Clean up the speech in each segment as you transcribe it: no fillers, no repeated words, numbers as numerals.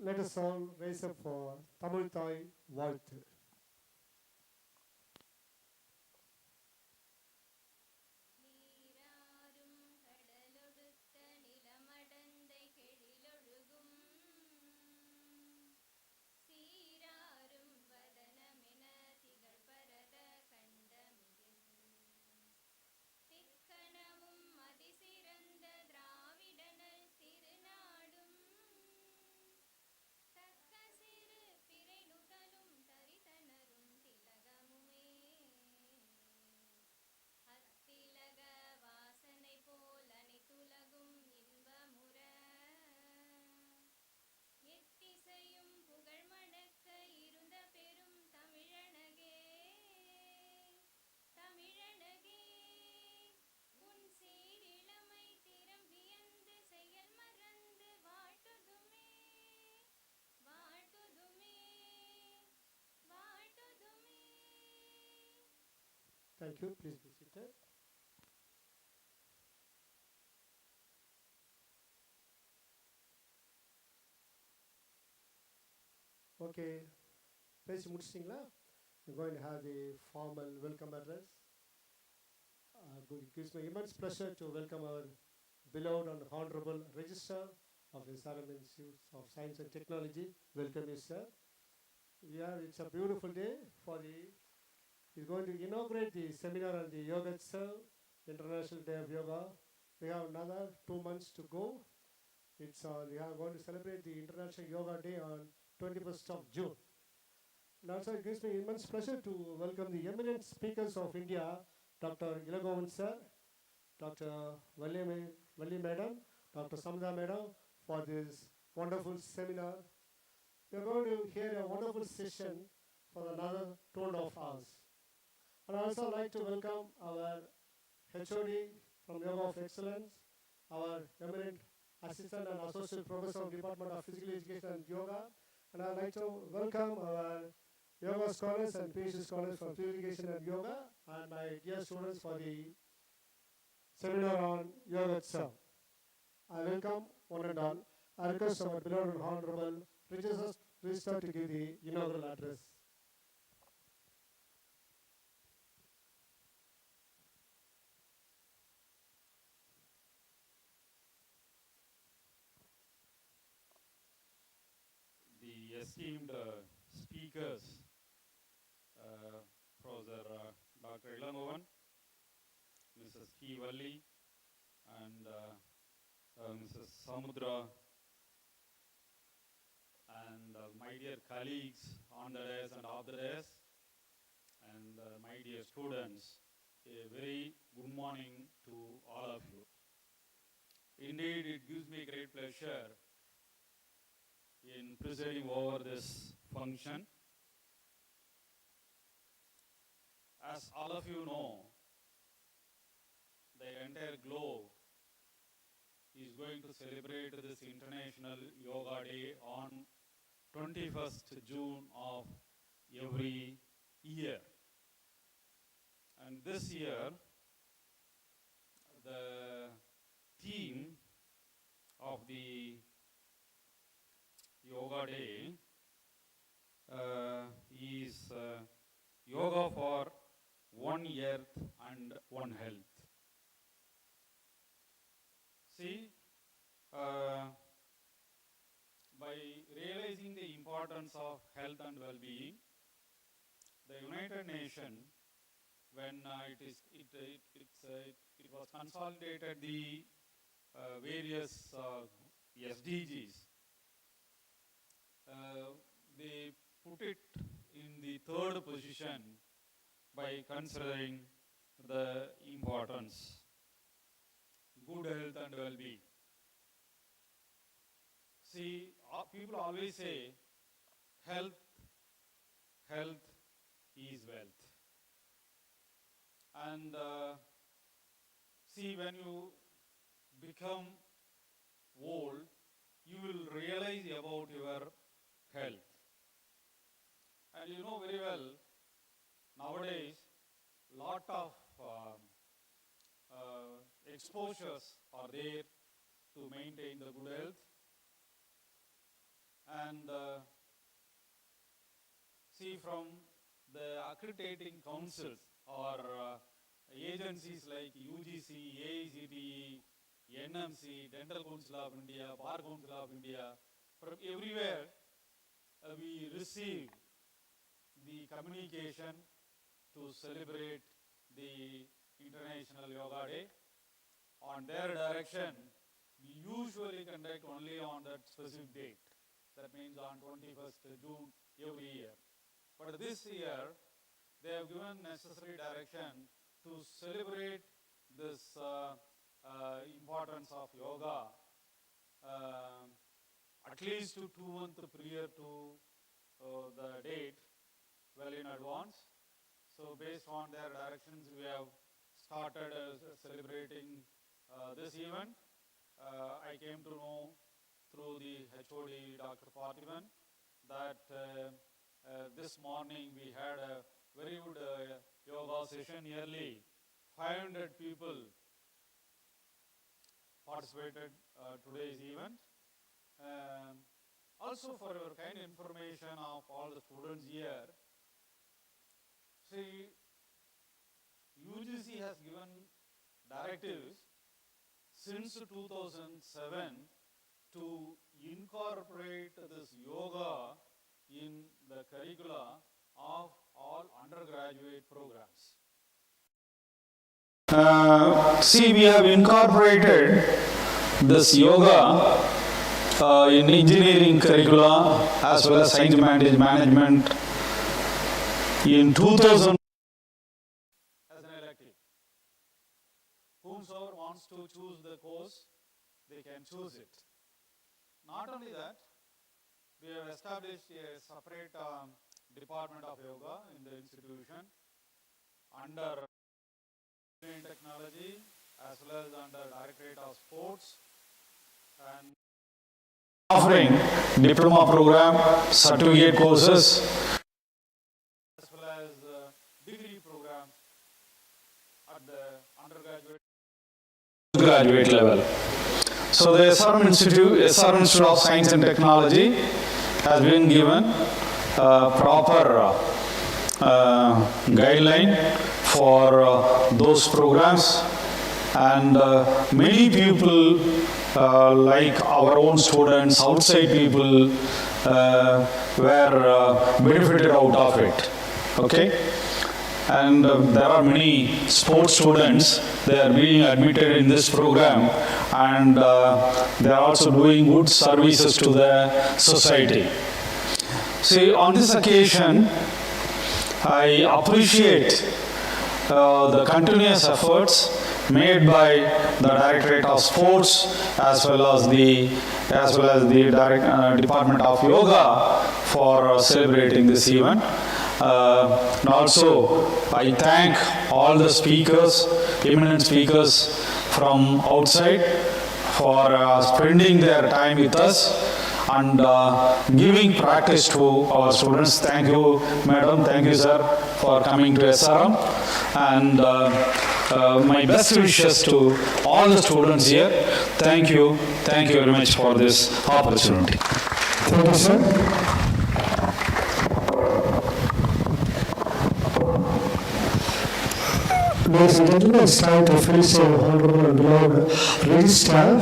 Let us all raise up for Tamil Thai வாழ்த்து. Thank you. Please be seated. Okay. பேசி முடிச்சிட்டிங்களா? We're going to have the formal welcome address. It gives me immense pleasure to welcome our beloved and honorable Registrar of the SRMIST Institute of Science and Technology. Welcome you, sir. It's a beautiful day for the. He's going to inaugurate the seminar on the Yoga itself, International Day of Yoga. We have another 2 months to go. We are going to celebrate the International Yoga Day on 21st of June. And also it gives me immense pleasure to welcome the eminent speakers of India, Dr. Ilagovan sir, Dr. Valli madam, Dr. Samda madam, for this wonderful seminar. We are going to hear a wonderful session for another 2.5 hours. And I also like to welcome our HOD from Yoga of Excellence, our eminent Assistant and Associate Professor of Department of Physical Education and Yoga. And I'd like to welcome our Yoga scholars and PhD scholars from Physical Education and Yoga, and my dear students for the seminar on Yoga itself. I welcome one and all. I request our beloved and honorable Registrar to give the inaugural address. The esteemed speakers, Professor Dr. Ilangovan, Mrs. T. Valli, and Mrs. Samudra, and my dear colleagues on the dais and off the dais, and my dear students, a very good morning to all of you. Indeed, it gives me great pleasure in presiding over this function. As all of you know, the entire globe is going to celebrate this International Yoga Day on 21st June of every year. And this year, the theme of the Yoga Day is Yoga for One Earth and One Health. See, by realizing the importance of health and well-being, the United Nations, when it was consolidated the various SDGs, they put it in the 3rd position by considering the importance, good health and well-being. See, people always say, health is wealth. And see, when you become old, you will realize about your health. And you know very well, nowadays, lot of exposures are there to maintain the good health. and see from the accrediting councils or agencies like UGC, AICTE, NMC, Dental Council of India, Bar Council of India, from everywhere we receive the communication to celebrate the International Yoga Day. On their direction, we usually conduct only on that specific date. That means on 21st June every year. But this year, they have given necessary direction to celebrate this importance of yoga at least 2 months prior to the date, well in advance. So based on their directions, we have started celebrating this event. I came to know through the HOD, Dr. Padma, that this morning we had a very good yoga session. Nearly 500 people participated today's event. Also for your kind information of all the students here, see, UGC has given directives since 2007 to incorporate this yoga in the curricula of all undergraduate programs. See, we have incorporated this yoga in engineering curricula as well as science management in 2000 as an elective. Whomsoever wants to choose the course, they can choose it. Not only that, we have established a separate department of yoga in the institution under technology as well as under Directorate of Sports, and offering diploma program, certificate courses as well as degree program at the undergraduate graduate level. So the SRM Institute of Science and Technology has been given proper guideline for those programs, and many people like our own students, outside people were benefited out of it. Okay? And there are many sports students, they are being admitted in this program, and they are also doing good services to the society. See, on this occasion, I appreciate the continuous efforts made by the Directorate of Sports as well as the Department of Yoga for celebrating this event. And also, I thank all the speakers, eminent speakers from outside for spending their time with us and giving practice to our students. Thank you, madam. Thank you, sir, for coming to SRM. And my best wishes to all the students here. Thank you. Thank you very much for this opportunity. Thank you, sir. Ladies and gentlemen, it's time to finish the honorable and beloved registrar.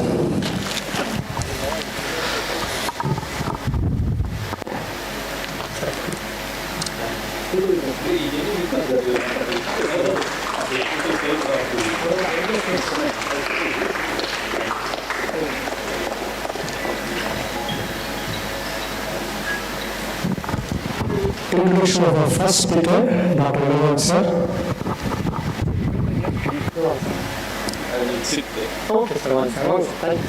Introduction of our first speaker, Dr. Dhyan, sir. I will sit there. Okay, sir. One second. Thank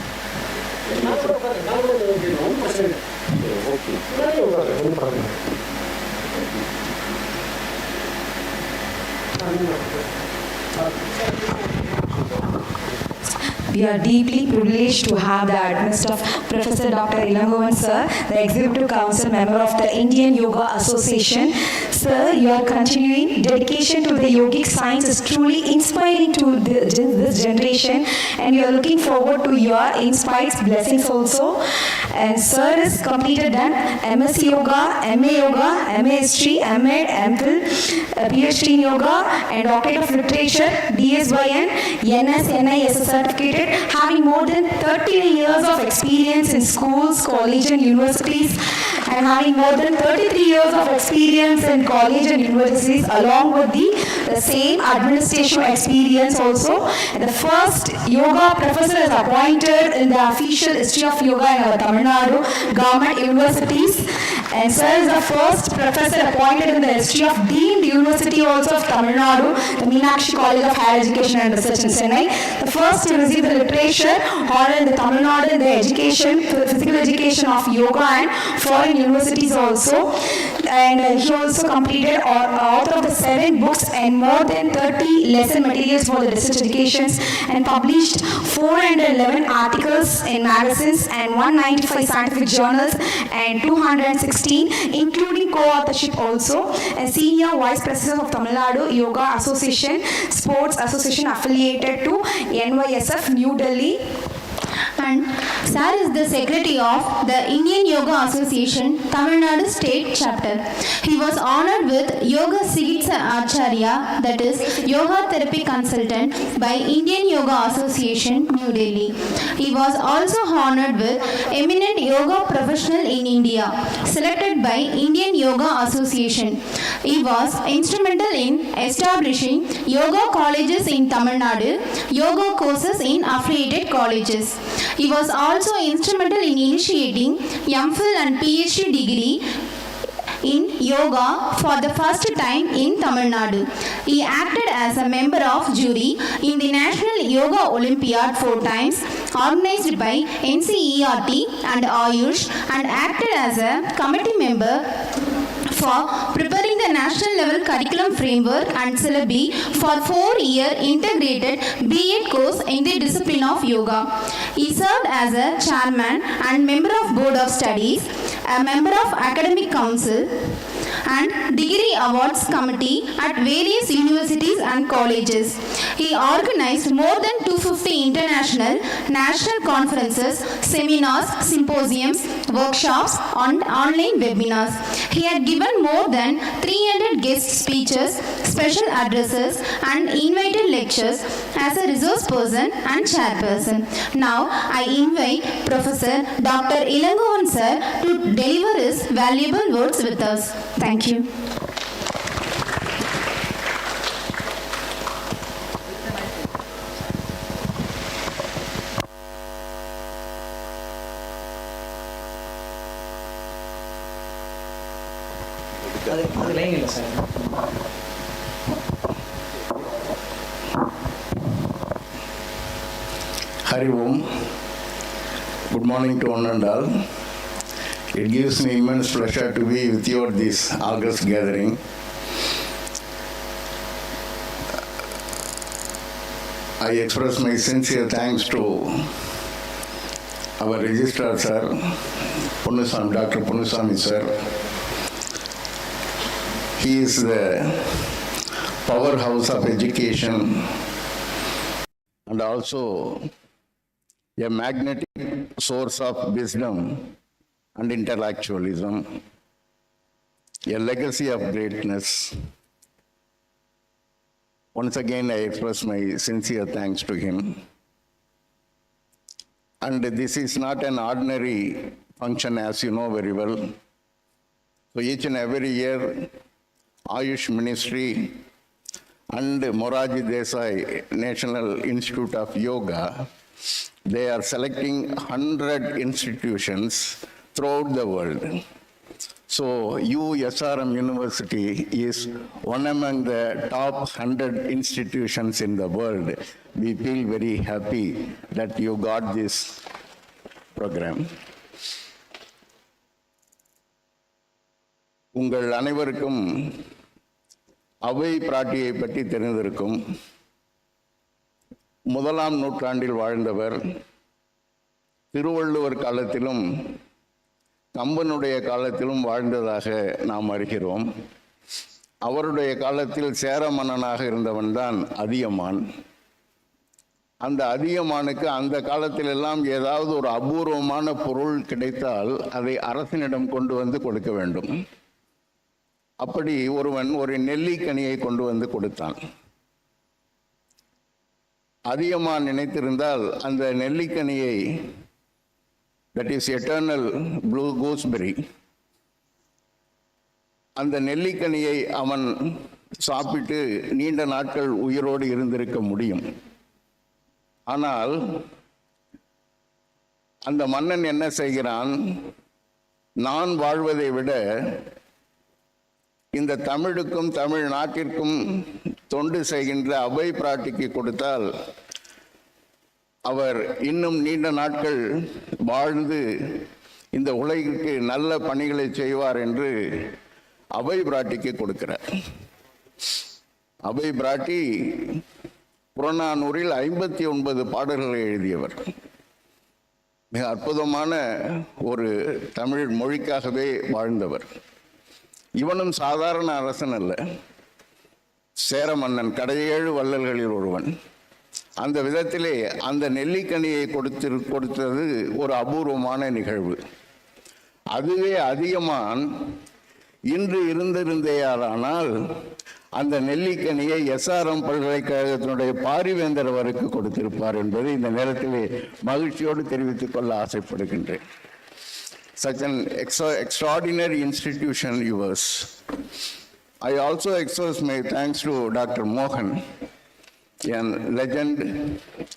you. we are deeply privileged to have the midst of Professor Dr. Ilangovan Sir, the Executive Council member of the Indian Yoga Association. Sir, your continuing dedication to the yogic science is truly inspiring to this generation, and we are looking forward to your inspired blessings also. And Sir has completed done MS Yoga, MA Yoga, MA History, MAd, MPhil, PhD in Yoga, and Doctorate of Literature, DSYN, NS, NIS certificated, having more than 30 years of experience in schools, college and universities, and having more than 33 years of experience in college and universities, along with the same administration experience also. And the first yoga professor is appointed in the official history of yoga in our Tamil Nadu government universities. And Sir is the first professor appointed in the history of deemed university also of Tamil Nadu, the Meenakshi College of Higher Education and Research in Chennai. The first to receive the literature honor in the Tamil Nadu in the education, physical education of yoga and foreign universities also. And he also completed author of the 7 books and more than 30 lesson materials for the research educations, and published 411 articles in magazines and 195 scientific journals and 216, including co-authorship also, and senior vice president of Tamil Nadu Yoga Association, sports association affiliated to NYSF New Delhi. And Sir is the secretary of the Indian Yoga Association, Tamil Nadu State Chapter. He was honored with Yoga Sigitsa Acharya, that is Yoga Therapy Consultant, by Indian Yoga Association, New Delhi. He was also honored with Eminent Yoga Professional in India, selected by Indian Yoga Association. He was instrumental in establishing yoga colleges in Tamil Nadu, yoga courses in affiliated colleges. He was also instrumental in initiating MPhil and PhD degree in yoga for the first time in Tamil Nadu. He acted as a member of jury in the National Yoga Olympiad 4 times, organized by NCERT and Ayush, and acted as a committee member for preparing the national level curriculum framework and syllabi for 4-year integrated B.Ed course in the discipline of yoga. He served as a chairman and member of board of studies, a member of academic council and degree awards committee at various universities and colleges. He organized more than 250 international, national conferences, seminars, symposiums, workshops, and online webinars. He had given more than 300 guest speeches, special addresses, and invited lectures as a resource person and chairperson. Now, I invite Professor Dr. Ilangovan Sir to deliver his valuable words with us. Thank you. Hari Om. Good morning to one and all. It gives me immense pleasure to be with you at this August gathering. I express my sincere thanks to our registrar sir, Dr. Punnusamy sir. He is the powerhouse of education and also a magnetic source of wisdom and intellectualism, a legacy of greatness. Once again, I express my sincere thanks to him. And this is not an ordinary function, as you know very well. So each and every year, Ayush Ministry and Moraji Desai National Institute of Yoga, they are selecting 100 institutions throughout the world. So SRM University is one among the top 100 institutions in the world. We feel very happy that you got this program. உங்கள் அனைவருக்கும் அவை பிராட்டியை பற்றி தெரிந்திருக்கும். முதலாம் நூற்றாண்டில் வாழ்ந்தவர். திருவள்ளுவர் காலத்திலும் கம்பனுடைய காலத்திலும் வாழ்ந்ததாக நாம் அறிகிறோம். அவருடைய காலத்தில் சேர மன்னனாக இருந்தவன்தான் அதியமான். அந்த அதியமானுக்கு அந்த காலத்திலெல்லாம் ஏதாவது ஒரு அபூர்வமான பொருள் கிடைத்தால் அதை அரசனிடம் கொண்டு வந்து கொடுக்க வேண்டும். அப்படி ஒருவன் ஒரு நெல்லிக்கனியை கொண்டு வந்து கொடுத்தான். அதியமான் நினைத்திருந்தால் அந்த நெல்லிக்கனியை, that is eternal blue gooseberry, அந்த நெல்லிக்கனியை அவன் சாப்பிட்டு நீண்ட நாட்கள் உயிரோடு இருந்திருக்க முடியும். ஆனால் அந்த மன்னன் என்ன செய்கிறான்? நான் வாழ்வதை விட இந்த தமிழுக்கும் தமிழ் நாட்டிற்கும் தொண்டு செய்கின்ற அபை பிராட்டிக்கு கொடுத்தால் அவர் இன்னும் நீண்ட நாட்கள் வாழ்ந்து இந்த உலகிற்கு நல்ல பணிகளை செய்வார் என்று அபை பிராட்டிக்கு கொடுக்கிறார். அபை பிராட்டி புறநானூறில் 59 பாடல்களை எழுதியவர். மிக அற்புதமான ஒரு தமிழ் மொழிக்காகவே வாழ்ந்தவர். இவனும் சாதாரண அரசன் அல்ல, சேர மன்னன், கடையேழு வள்ளல்களில் ஒருவன். அந்த விதத்திலே அந்த நெல்லிக்கனியை கொடுத்தது ஒரு அபூர்வமான நிகழ்வு. அதுவே அதியமான் இன்று இருந்திருந்தேயானால் அந்த நெல்லிக்கனியை SRM பல்கலைக்கழகத்தினுடைய பாரிவேந்தர் அவருக்கு கொடுத்திருப்பார் என்பதை இந்த நேரத்திலே மகிழ்ச்சியோடு தெரிவித்துக் கொள்ள ஆசைப்படுகின்றேன். Such an extraordinary institution yours. I also express my thanks to Dr. Mohan, a legend,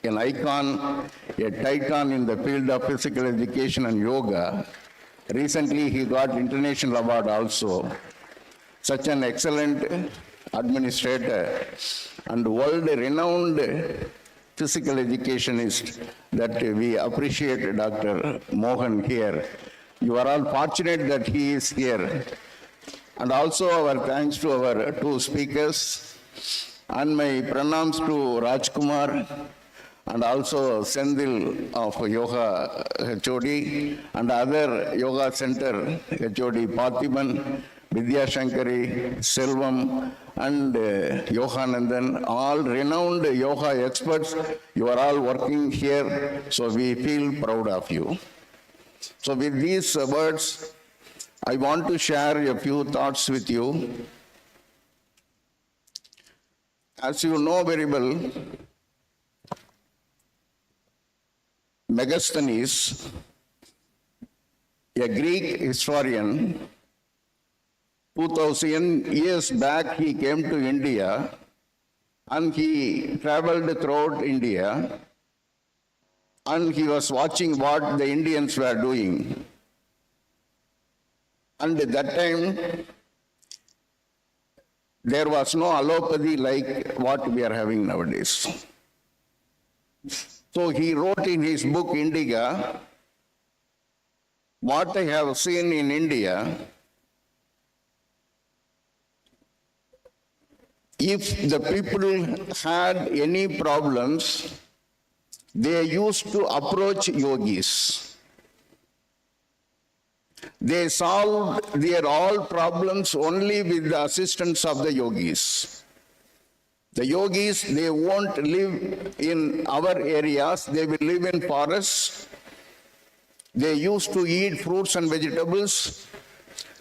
an icon, a titan in the field of physical education and yoga. Recently he got international award also. Such an excellent administrator and world-renowned physical educationist that we appreciate Dr. Mohan here. You are all fortunate that he is here. And also our thanks to our two speakers and my pranams to Rajkumar and also Sendil of Yoga HOD and other Yoga Center HOD Pathiman, Vidya Shankari, Selvam and Yohanandan, all renowned yoga experts. You are all working here, so we feel proud of you. So with these words, I want to share a few thoughts with you. As you know very well, Megasthenes, a Greek historian, 2000 years back he came to India and he traveled throughout India and he was watching what the Indians were doing. And at that time, there was no allopathy like what we are having nowadays. So he wrote in his book Indica, what I have seen in India, if the people had any problems, they used to approach yogis. They solved their all problems only with the assistance of the yogis. The yogis, they won't live in our areas, they will live in forests. They used to eat fruits and vegetables.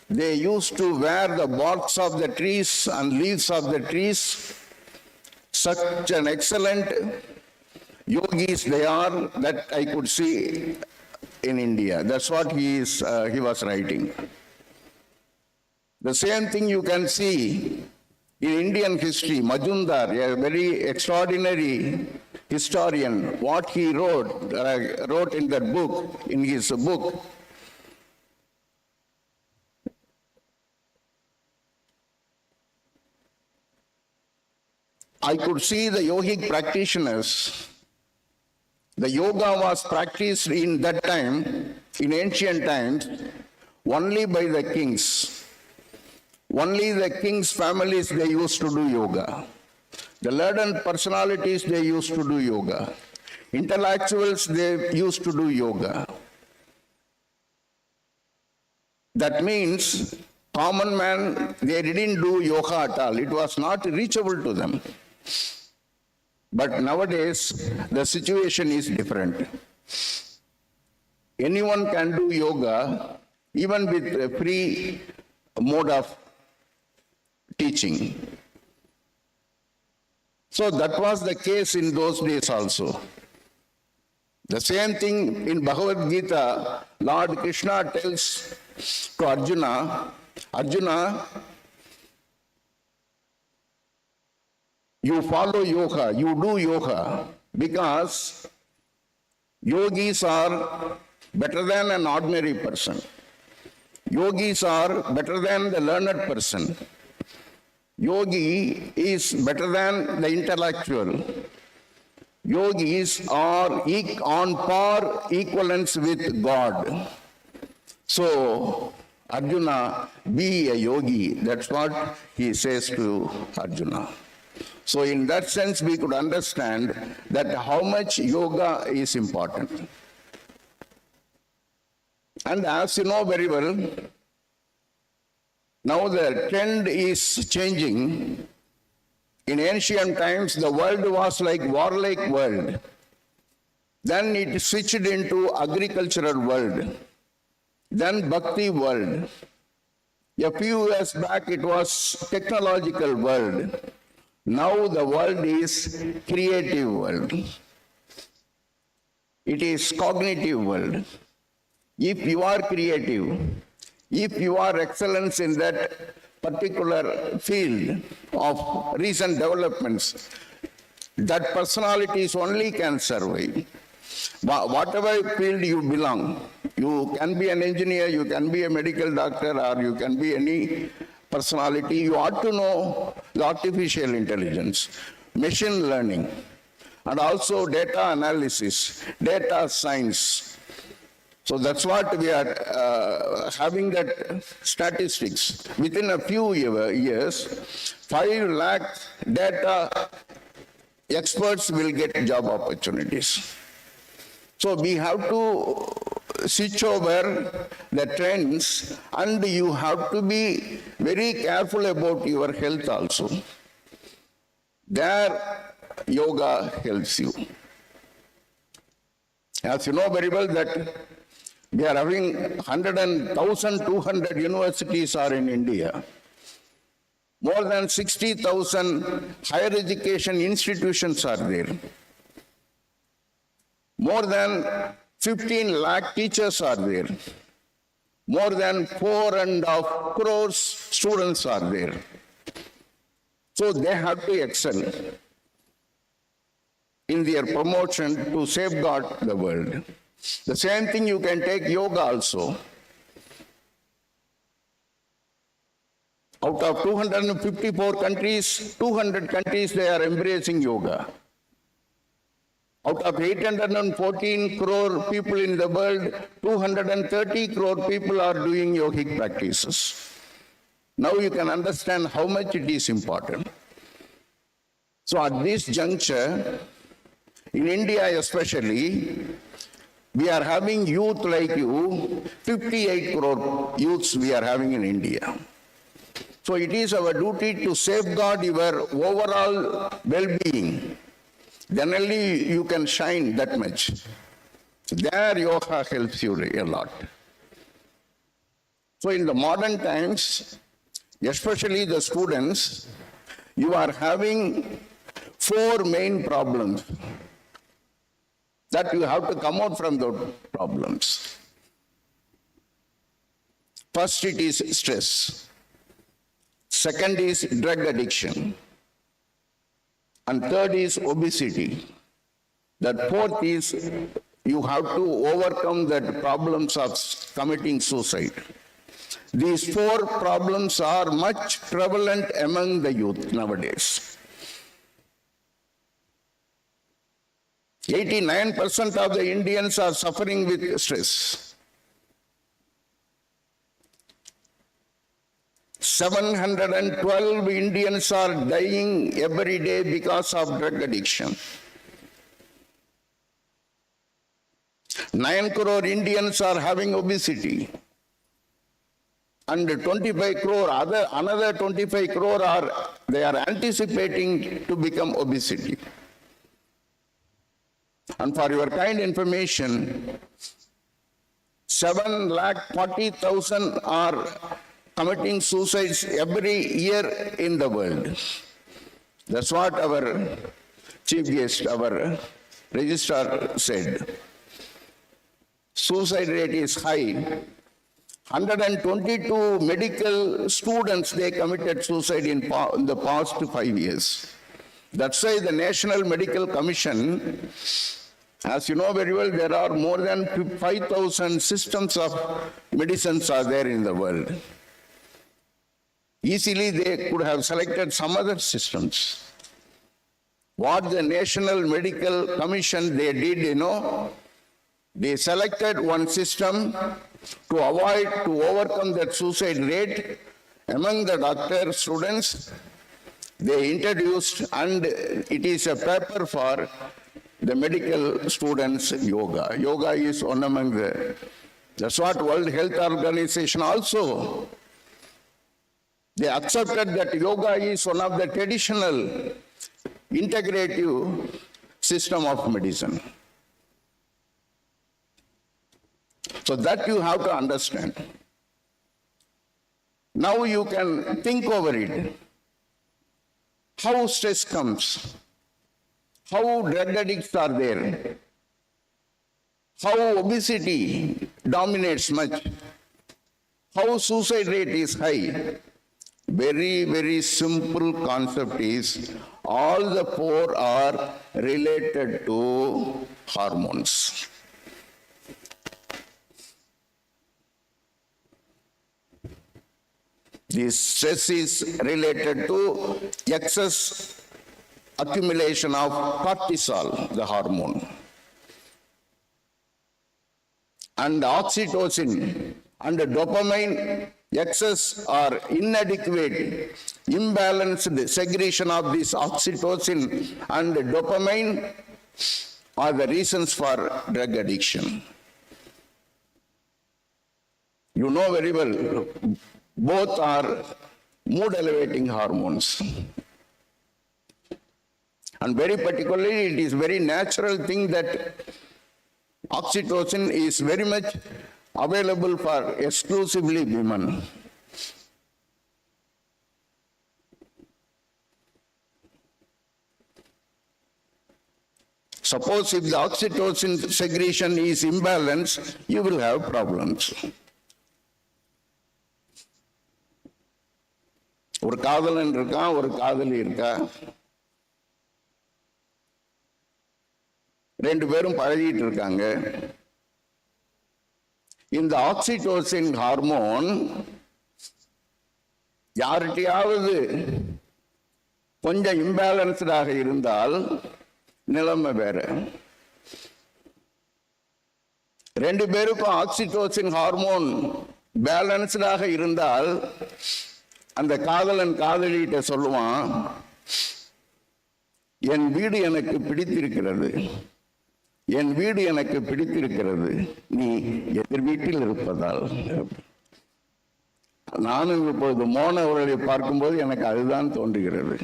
They used to wear the barks of the trees and leaves of the trees. Such an excellent yogis they are that I could see in India. That's what he was writing. The same thing you can see in Indian history. Majumdar, a very extraordinary historian, what he wrote in that book, in his book, I could see the yogic practitioners. The yoga was practiced in that time, in ancient times, only by the kings. Only the kings' families, they used to do yoga. The learned personalities, they used to do yoga. Intellectuals, they used to do yoga. That means common man, they didn't do yoga at all. It was not reachable to them. But nowadays, the situation is different. Anyone can do yoga, even with a free mode of teaching. So that was the case in those days also. The same thing in Bhagavad Gita, Lord Krishna tells to Arjuna, Arjuna, you follow yoga, you do yoga, because yogis are better than an ordinary person. Yogis are better than the learned person. Yogi is better than the intellectual. Yogis are on par equivalence with God. So, Arjuna, be a yogi. That's what he says to Arjuna. So in that sense, we could understand that how much yoga is important. And as you know very well, now the trend is changing. In ancient times, the world was like warlike world. Then it switched into agricultural world. Then bhakti world. A few years back, it was technological world. Now the world is creative world. It is cognitive world. If you are creative, if you are excellence in that particular field of recent developments, that personalities only can survive. Whatever field you belong, you can be an engineer, you can be a medical doctor, or you can be any personality. You ought to know the artificial intelligence, machine learning, and also data analysis, data science. So that's what we are having that statistics. Within a few years, 5 lakh data experts will get job opportunities. So we have to switch over the trends, and you have to be very careful about your health also. There, yoga helps you. As you know very well that we are having 1,200 universities are in India. More than 60,000 higher education institutions are there. More than 15 lakh teachers are there. More than 4.5 crores students are there. So they have to excel in their promotion to safeguard the world. The same thing you can take yoga also. Out of 254 countries, 200 countries they are embracing yoga. Out of 814 crore people in the world, 230 crore people are doing yogic practices. Now you can understand how much it is important. So at this juncture, in India especially, we are having youth like you, 58 crore youths we are having in India. So it is our duty to safeguard your overall well-being. Then only you can shine that much. There yoga helps you a lot. So in the modern times, especially the students, you are having 4 main problems that you have to come out from those problems. First, it is stress. Second is drug addiction. And third is obesity. That fourth is you have to overcome the problems of committing suicide. These 4 problems are much prevalent among the youth nowadays. 89% of the Indians are suffering with stress. 712 Indians are dying every day because of drug addiction. 9 crore Indians are having obesity. And 25 crore, another 25 crore they are anticipating to become obesity. And for your kind information, 740,000 are committing suicides every year in the world. That's what our chief guest, our registrar said. Suicide rate is high. 122 medical students, they committed suicide in the past 5 years. That's why the National Medical Commission, as you know very well, there are more than 5,000 systems of medicines are there in the world. Easily they could have selected some other systems. What the National Medical Commission, they did, they selected one system to overcome that suicide rate among the doctor students. They introduced, and it is a paper for the medical students, yoga. Yoga is one among that's what World Health Organization also, they accepted that yoga is one of the traditional integrative system of medicine. So that you have to understand. Now you can think over it. How stress comes, how drug addicts are there, how obesity dominates much, how suicide rate is high. Very, very simple concept is all the four are related to hormones. This stress is related to excess accumulation of cortisol, the hormone. And oxytocin and dopamine, excess or inadequate, imbalanced segregation of this oxytocin and dopamine are the reasons for drug addiction. You know very well, both are mood elevating hormones. And very particularly, it is very natural thing that oxytocin is very much available for exclusively women. Suppose if the oxytocin segregation is imbalanced, you will have problems. ஒரு காதலன் இருக்கான், ஒரு காதலி இருக்கா, ரெண்டு பேரும் பழகிட்டு இருக்காங்க. இந்த ஆக்சிடோசின் ஹார்மோன் யார்கிட்டயாவது கொஞ்சம் இம்பேலன்ஸ்டாக இருந்தால் நிலைமை வேற. ரெண்டு பேருக்கும் ஆக்சிடோசின் ஹார்மோன் பேலன்ஸ்டாக இருந்தால் அந்த காதலன் காதலிட்ட சொல்லுவான், என் வீடு எனக்கு பிடித்திருக்கிறது, என் வீடு எனக்கு பிடித்திருக்கிறது, நீ எதிர் வீட்டில் இருப்பதால். நானும் இப்பொழுது மோன அவர்களை பார்க்கும்போது எனக்கு அதுதான் தோன்றுகிறது.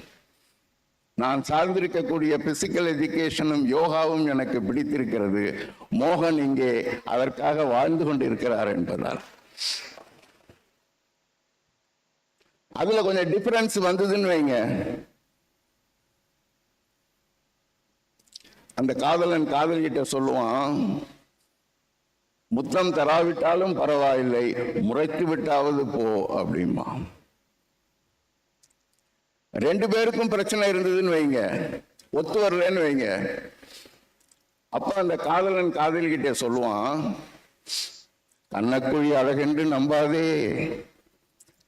நான் சார்ந்திருக்கக்கூடிய பிசிக்கல் எஜுகேஷனும் யோகாவும் எனக்கு பிடித்திருக்கிறது, மோகன் இங்கே அதற்காக வாழ்ந்து கொண்டிருக்கிறார் என்பதால். அதுல கொஞ்சம் டிஃபரன்ஸ் வந்ததுன்னு வைங்க, அந்த காதலன் காதலிகிட்ட சொல்லுவான், முத்தம் தராவிட்டாலும் பரவாயில்லை, முறைத்து விட்டாவது போ அப்படிமா. ரெண்டு பேருக்கும் பிரச்சனை இருந்ததுன்னு வைங்க, ஒத்து வரலன்னு வைங்க, அப்ப அந்த காதலன் காதலிகிட்ட சொல்லுவான், கண்ணக்குழி அழகென்று நம்பாதே,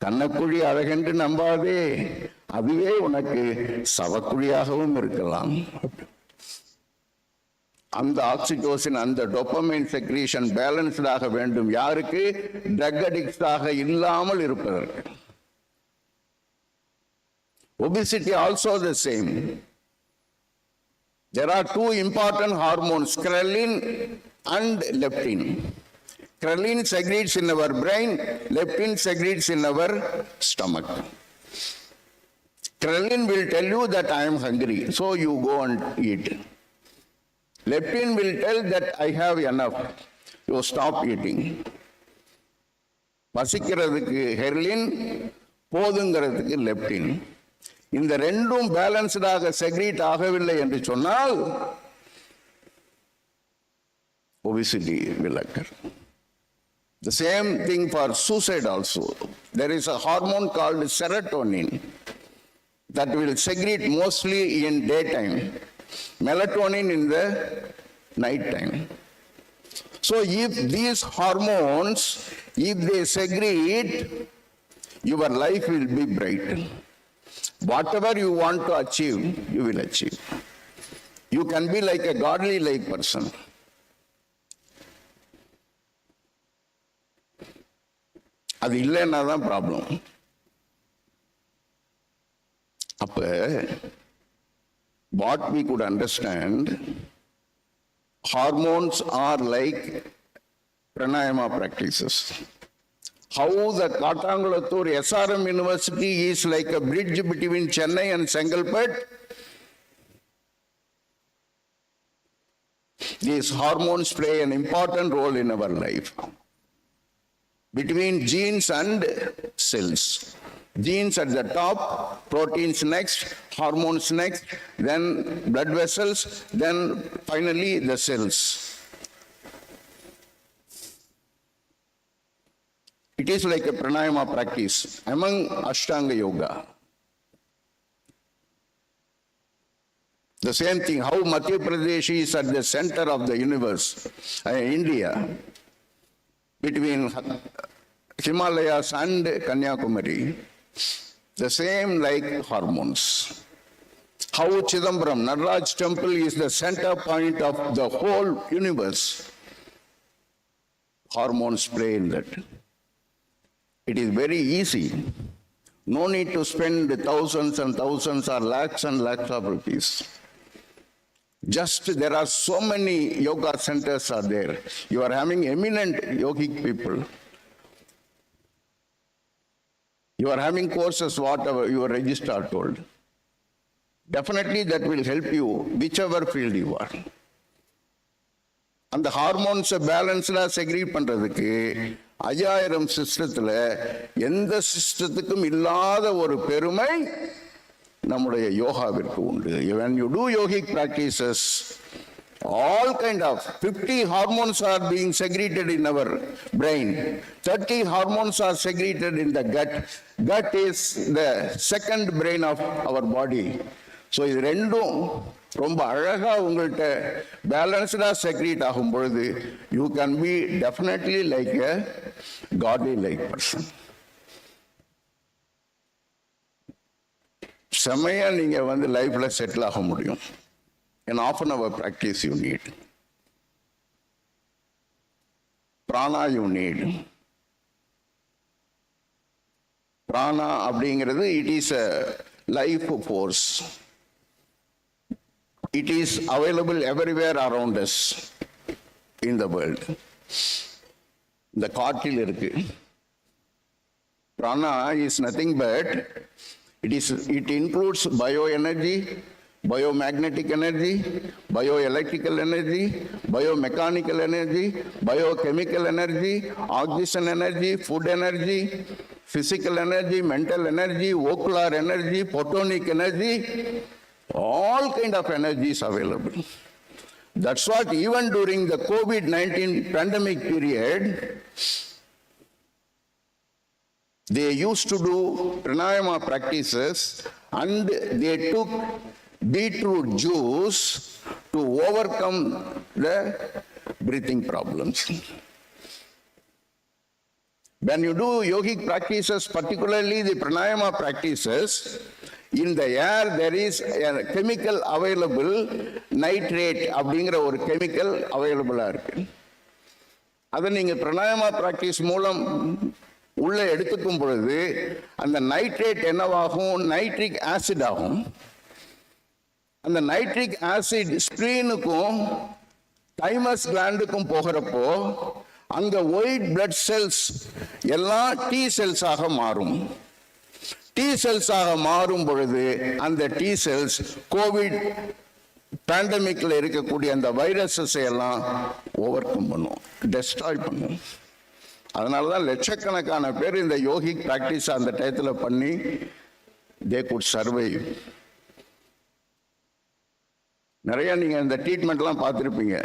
கண்ணக்குழி அழகென்று நம்பாதே, அதுவே உனக்கு சவக்குழியாகவும் இருக்கலாம். அந்த ஆக்சிடோசின் அந்த டோபமைன் செக்ரீஷன் பேலன்ஸ்டாக வேண்டும். யாருக்கு? ட்ரக் அடிக்ட்ஸாக இல்லாமல் இருப்பதற்கு. Obesity also the same. There are two important hormones, ghrelin and leptin. Ghrelin secretes in our brain, leptin secretes in our stomach. Ghrelin will tell you that I am hungry, so you go and eat. Leptin will tell that I have enough, you stop eating. பசிக்கிறதுக்கு ghrelin, போதுங்கிறதுக்கு leptin. இந்த ரெண்டும் பேலன்ஸ்டாக secrete ஆகவில்லை என்று சொன்னால் obesity will occur. The same thing for suicide also. There is a hormone called serotonin that will secrete mostly in daytime, melatonin in the night time. So if these hormones, if they secrete, your life will be bright. Whatever you want to achieve, you will achieve. You can be like a godly-like person. அது இல்லைன்னா தான் problem. அப்ப what we could understand, hormones are like pranayama practices. How the Katangulathur SRM University is like a bridge between Chennai and Sengalpet, these hormones play an important role in our life. Between genes and cells. Genes at the top, proteins next, hormones next, then blood vessels, then finally the cells. It is like a pranayama practice among Ashtanga Yoga. The same thing, how Madhya Pradesh is at the center of the universe, India, between Himalayas and Kanyakumari, the same like hormones. How Chidambaram, Nataraj temple is the center point of the whole universe. Hormones play in that. It is very easy. No need to spend thousands and thousands or lakhs and lakhs of rupees. Just there are so many yoga centers are there. You are having eminent yogic people. You are having courses, whatever your registrar told. Definitely that will help you, whichever field you are. And the hormones balanced secrete பண்றதுக்கு 5000 சிஸ்டத்துல எந்த சிஸ்டத்துக்கும் இல்லாத ஒரு பெருமை நம்முடைய யோகாவிற்கு உண்டு. When you do yogic practices, all kind of 50 hormones are being secreted in our brain. 30 hormones are secreted in the gut. Gut is the second brain of our body. So இது ரெண்டும் ரொம்ப அழகா உங்கள்கிட்ட பேலன்ஸ்டா செக்ரீட் ஆகும் பொழுது you can be definitely like a godly like person. செமையா நீங்க லைஃப்ல செட்டில் ஆக முடியும். In half an hour practice you need. Prana you need. Prana அப்படிங்கிறது it is a life force. It is available everywhere around us in the world. இந்த காற்றில் இருக்கு. Prana is nothing but it includes bioenergy, biomagnetic energy, bioelectrical energy, biomechanical energy, biochemical energy, oxygen energy, food energy, physical energy, mental energy, ocular energy, photonic energy, all kind of energy is available. That's what even during the COVID-19 pandemic period, they used to do pranayama practices and they took beetroot juice to overcome the breathing problems. When you do yogic practices, particularly the pranayama practices, in the air there is a chemical available, nitrate அப்படிங்கிற ஒரு chemical available இருக்கு. அதை நீங்க pranayama practice மூலம் உள்ளே எடுத்துக்கும் பொழுது அந்த நைட்ரேட் என்னவாகும்? நைட்ரிக் ஆசிட் ஆகும். அந்த நைட்ரிக் ஆசிட் ஸ்பிளீனுக்கும் தைமஸ் கிளாண்டுக்கும் போகிறப்போ அங்க ஒயிட் பிளட் செல்ஸ் எல்லாம் டி செல்ஸாக மாறும். டி செல்ஸாக மாறும் பொழுது அந்த டி செல்ஸ் கோவிட் பேண்டமிக்ல இருக்கக்கூடிய அந்த வைரஸஸ் எல்லாம் ஓவர் கம் பண்ணும், டெஸ்ட்ராய் பண்ணும். அதனாலதான் லட்சக்கணக்கான பேர் இந்த யோகிக் பிராக்டிஸ் அந்த டயத்துல பண்ணி தே குட் சர்வைவ். நிறைய நீங்க இந்த ட்ரீட்மெண்ட்லாம் பார்த்துருப்பீங்க.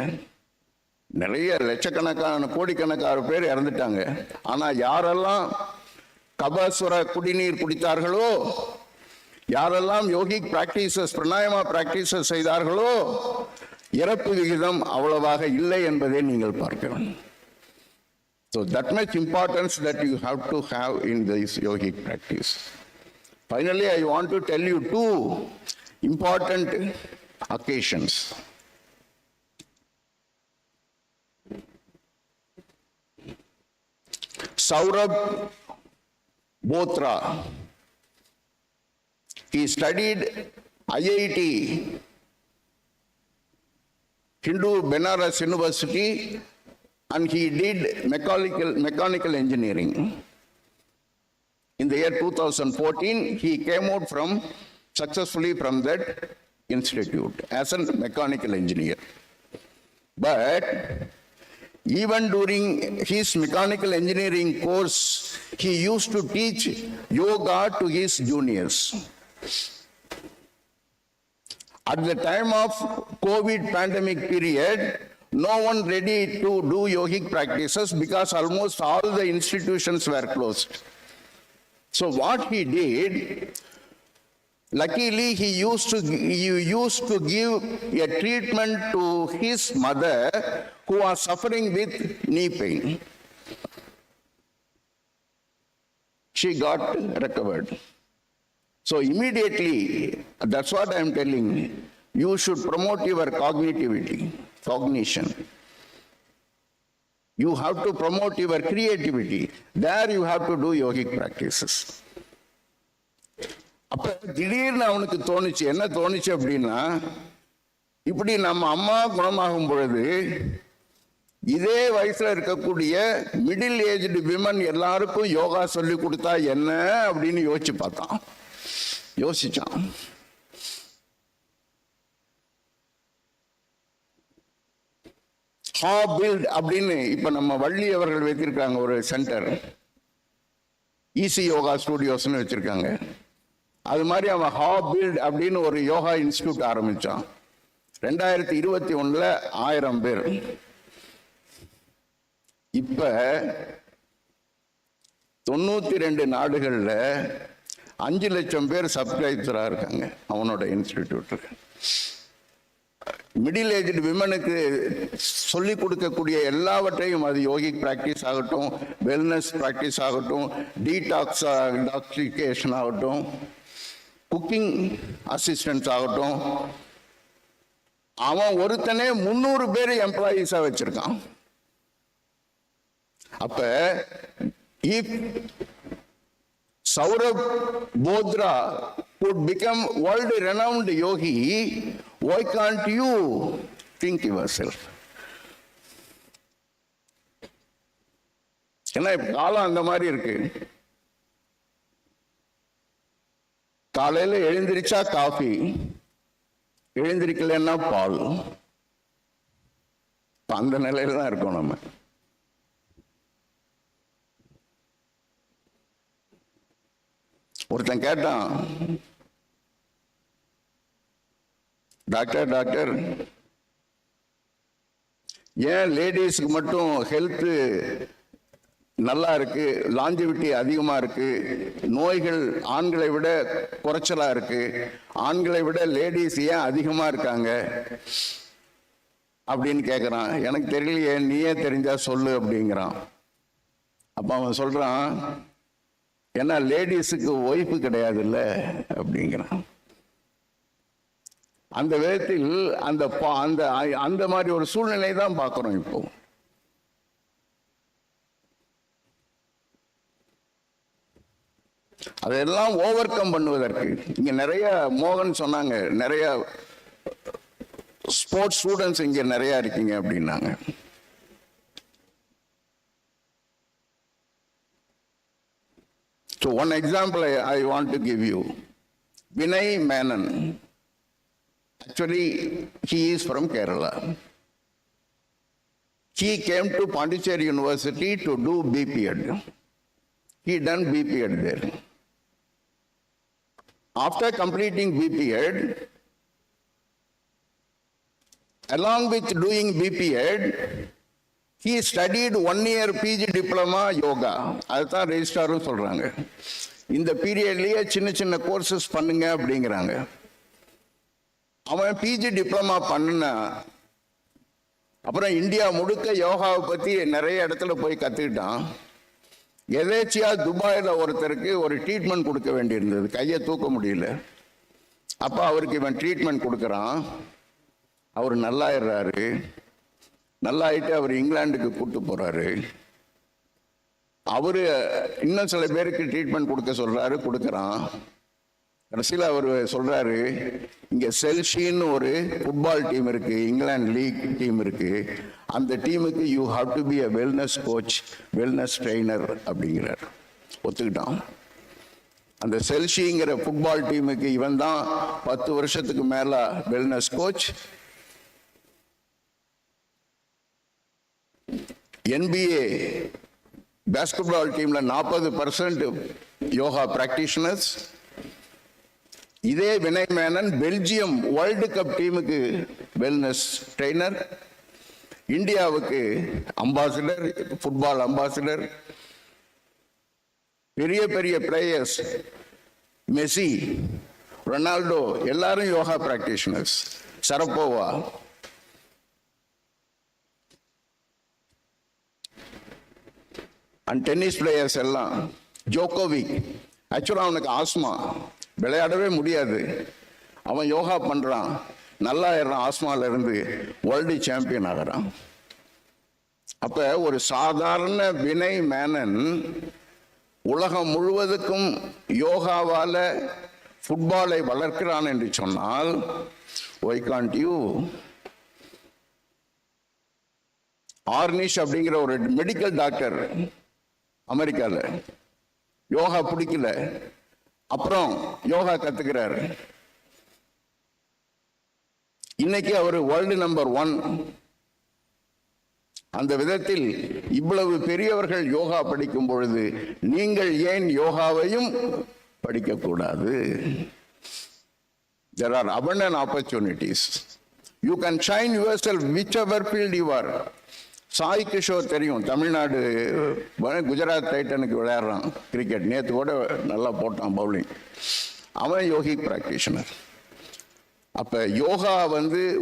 நிறைய லட்சக்கணக்கான கோடிக்கணக்கான பேர் இறந்துட்டாங்க. ஆனா யாரெல்லாம் கபசுர குடிநீர் குடித்தார்களோ, யாரெல்லாம் யோகிக் பிராக்டிசஸ் பிராணாயாமா பிராக்டிசஸ் செய்தார்களோ, இறப்பு விகிதம் அவ்வளவாக இல்லை என்பதை நீங்கள் பார்க்கலாம். So that much importance that you have to have in this yogic practice. Finally, I want to tell you two important occasions. Saurabh Bothra, he studied IIT, Hindu Benares University, and he did mechanical engineering. In the year 2014, he came out successfully from that institute as a mechanical engineer. But even during his mechanical engineering course, he used to teach yoga to his juniors. At the time of COVID pandemic period, no one ready to do yogic practices because almost all the institutions were closed. So what he did, luckily he used to give a treatment to his mother who was suffering with knee pain. She got recovered. So immediately, that's what I am telling you, you should promote your cognition. You have to promote your creativity. There you have to do yogic practices. அப்ப திடீர்னு அவனுக்கு தோணுச்சு, என்ன தோணுச்சு அப்படின்னா, இப்படி நம்ம அம்மா குணமாகும் பொழுது இதே வயசுல இருக்கக்கூடிய மிடில் ஏஜ்டு விமன் எல்லாருக்கும் யோகா சொல்லி கொடுத்தா என்ன அப்படின்னு யோசிச்சான். பில்ட் அப்படின்னு இப்ப நம்ம வள்ளி அவர்கள் வைத்திருக்காங்க ஒரு சென்டர், ஈசி யோகா ஸ்டுடியோஸ்னு வச்சிருக்காங்க. அது மாதிரி அவன் பில்ட் அப்படின்னு ஒரு யோகா இன்ஸ்டிடியூட் ஆரம்பிச்சான். 2021 1000 பேர். இப்ப 92 நாடுகள்ல 5 லட்சம் பேர் சப்ஸ்கிரைபரா இருக்காங்க அவனோட இன்ஸ்டிடியூட்ல. மிடில் ஏஜ்டு விமனுக்கு சொல்லிக் கொடுக்கக்கூடிய எல்லாவற்றையும், அது யோகிக் பிராக்டிஸ் ஆகட்டும், வெல்னஸ் பிராக்டிஸ் ஆகட்டும், டீடாக்சிகேஷன் ஆகட்டும், குக்கிங் அசிஸ்டன்ஸ் ஆகட்டும், அவன் ஒருத்தனே 300 பேர் எம்ப்ளாயீஸா வச்சிருக்கான். அப்ப if Saurabh Bothra could become world renowned yogi, why can't you think yourself? ஏன்னா காலம் அந்த மாதிரி இருக்கு. காலையில எழுந்திரிச்சா காஃபி, எழுந்திருக்கலன்னா பால். அந்த நிலையில தான் இருக்கோம் நம்ம. ஒருத்தன் கேட்டான், டாக்டர் ஏன் லேடிஸ்க்கு மட்டும் ஹெல்த் நல்லா இருக்கு, லாஞ்சிவிட்டி அதிகமா இருக்கு, நோய்கள் ஆண்களை விட குறைச்சலா இருக்கு, ஆண்களை விட லேடிஸ் ஏன் அதிகமா இருக்காங்க அப்படின்னு கேட்குறான். எனக்கு தெரியலையே, நீயே தெரிஞ்சா சொல்லு அப்படிங்கிறான். அப்ப அவன் சொல்றான், ஏன்னா லேடிஸுக்கு ஒய்ஃபு கிடையாது இல்ல அப்படிங்கிறான். அந்த விதத்தில் அந்த மாதிரி ஒரு சூழ்நிலை தான் பார்க்கிறோம் இப்போ. அதெல்லாம் ஓவர் கம் பண்ணுவதற்கு இங்க நிறைய மோகன் சொன்னாங்க, நிறைய ஸ்போர்ட்ஸ் ஸ்டூடெண்ட்ஸ் இங்க நிறைய இருக்கீங்க அப்படின்னாங்க. So one example I want to give you. Vinay Menon. Actually, he is from Kerala. He came to Pondicherry University to do BPEd. He done BPEd there. After completing BPEd, along with doing BPEd, he studied 1 year PG diploma yoga. அதுதான் ரெஜிஸ்டாரும் சொல்றாங்க. இந்த பீரியட்லயே சின்ன சின்ன courses பண்ணுங்க அப்படிங்கிறாங்க. அவன் PG diploma பண்ணா அப்புறம் இந்தியா முழுக்க யோகாவை பத்தி நிறைய இடத்துல போய் கத்துக்கிட்டான். எதேச்சியா துபாயில் ஒருத்தருக்கு ஒரு ட்ரீட்மெண்ட் கொடுக்க வேண்டியிருந்தது, கையை தூக்க முடியல. அப்ப அவருக்கு இவன் ட்ரீட்மெண்ட் கொடுக்கறான். அவர் நல்லாயிடுறாரு. நல்லாயிட்டு அவர் இங்கிலாந்துக்கு கூட்டு போறாரு. அவரு இன்னும் சில பேருக்கு ட்ரீட்மெண்ட் கொடுக்க சொல்றாரு, கொடுக்கறான். கடைசியில் அவர் சொல்றாரு, இங்க செல்ஷின்னு ஒரு ஃபுட்பால் டீம் இருக்கு, இங்கிலாந்து லீக் டீம் இருக்கு, அந்த டீமுக்கு you have to be a wellness coach, wellness trainer அப்படிங்கிறார். ஒத்துக்கிட்டான். அந்த செல்ஷிங்கிற ஃபுட்பால் டீமுக்கு இவன் தான் 10 வருஷத்துக்கு மேல வெல்னஸ் கோச். NBA பாஸ்கெட்பால் டீம்ல 40% யோகா பிராக்டிஷனர்ஸ். இதே Vinay Menon Belgium world cup டீமுக்கு வெல்னஸ் ட்ரெயினர், இந்தியாவுக்கு அம்பாசிடர், ஃபுட்பால் அம்பாசிடர். பெரிய பெரிய பிளேயர்ஸ், மெஸ்ஸி, ரொனால்டோ எல்லாரும் yoga practitioners. Sharapova, and tennis players எல்லாம். ஜோகோவிக், ஆக்சுவலா அவனுக்கு ஆஸ்மா, விளையாடவே முடியாது. அவன் யோகா பண்றான், நல்லா ஆயிடுறான், ஆஸ்மால இருந்து வேர்ல்டு சாம்பியன் ஆகிறான். அப்ப ஒரு சாதாரண வினய் மேனன் உலகம் முழுவதுக்கும் யோகாவால ஃபுட்பாலை வளர்க்கிறான் என்று சொன்னால், why can't you? ஆர்னிஷ் அப்படிங்கிற ஒரு மெடிக்கல் டாக்டர் அமெரிக்கால யோகா பிடிக்கல, அப்புறம் யோகா கத்துக்கிறார். இன்னைக்கு அவர் வேர்ல்டு நம்பர் 1. அந்த விதத்தில் இவ்வளவு பெரியவர்கள் யோகா படிக்கும் பொழுது நீங்கள் ஏன் யோகாவையும் படிக்கக்கூடாது? There are abundant opportunities. You can shine yourself whichever field you are. Sai Kishore தெரியும், தமிழ்நாடு குஜராத் டைட்டனுக்கு விளையாடுறான் கிரிக்கெட். நேற்று கூட நல்லா போட்டான் பவுலிங். அவன் யோகிக் பிராக்டிஷனர். அப்ப யோகா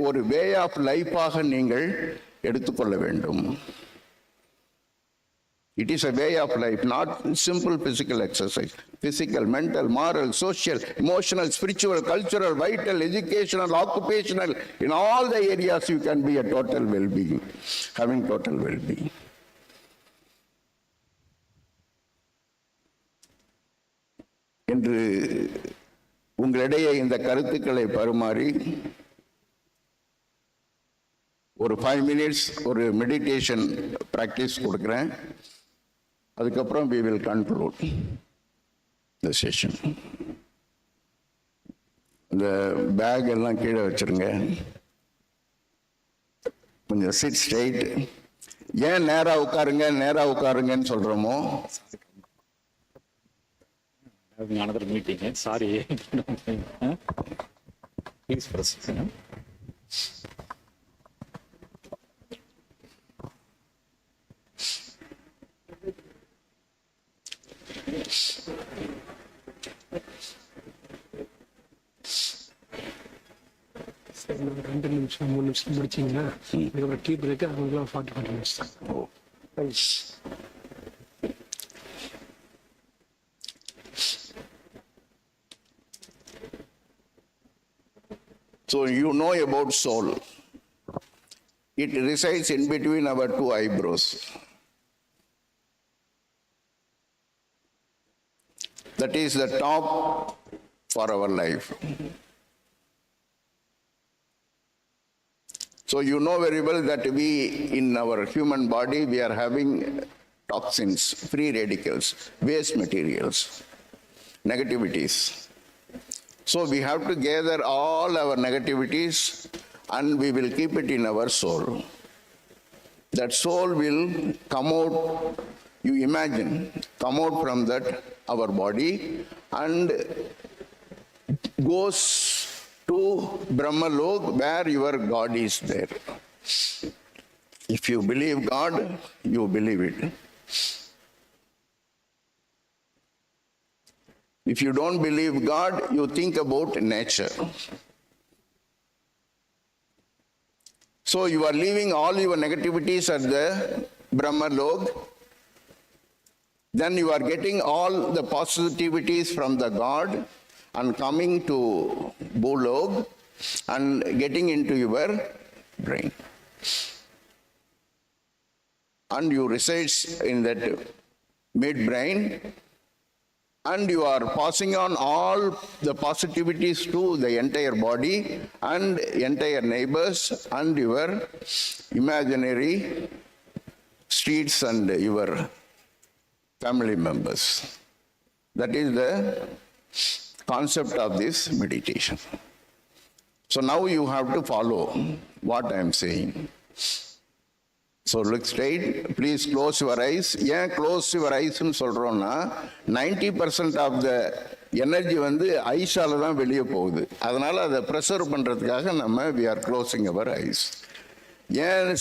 ஒரு வே ஆஃப் லைஃபாக நீங்கள் எடுத்துக்கொள்ள வேண்டும். It is a way of life, not simple physical exercise. Physical, mental, moral, social, emotional, spiritual, cultural, vital, educational, occupational, in all the areas you can be a total well-being, having total well-being. என்று உங்களிடையே இந்த கருத்துக்களை பரிமாறி ஒரு 5 minutes ஒரு meditation practice கொடுக்கிறேன். அதுக்கப்புறம் we will conclude the session. இந்த பேக் எல்லாம் கீழே வச்சிருங்க. கொஞ்சம் சிட் ஸ்ட்ரைட். ஏன் நேரா உட்காருங்க நேரா உட்காருங்கன்னு சொல்றோமோ, another meeting. Sorry. Please proceed. ஒரு 2 நிமிஷம் 3 நிமிஷம் முடிச்சிங்கன்னா அதுக்கப்புறம் டீ பிரேக்கு, அவங்களுக்குலாம் 45 minutes தான். So you know about soul. It resides in between our 2 eyebrows. The That is the top for our life. So you know very well that we, in our human body, we are having toxins, free radicals, waste materials, negativities. So we have to gather all our negativities and we will keep it in our soul. That soul will come out, you imagine, come out from that, our body, and goes to Brahmalok where your God is there. If you believe God, you believe it. If you don't believe God, you think about nature. So you are leaving all your negativities at the Brahmalok. Then you are getting all the positivities from the God and coming to Bhulog and getting into your brain. And you reside in that mid-brain, and you are passing on all the positivities to the entire body and entire neighbors and your imaginary streets and your family members. That is the concept of this meditation. So now you have to follow what I am saying. So look straight, please close your eyes. ஏன் close your eyes ன்னு சொல்றோம்னா 90% of the energy வந்து ஐஸால தான் வெளியே போகுது. அதனால அதை preserve பண்றதுக்காக நம்ம we are closing our eyes. ஏன்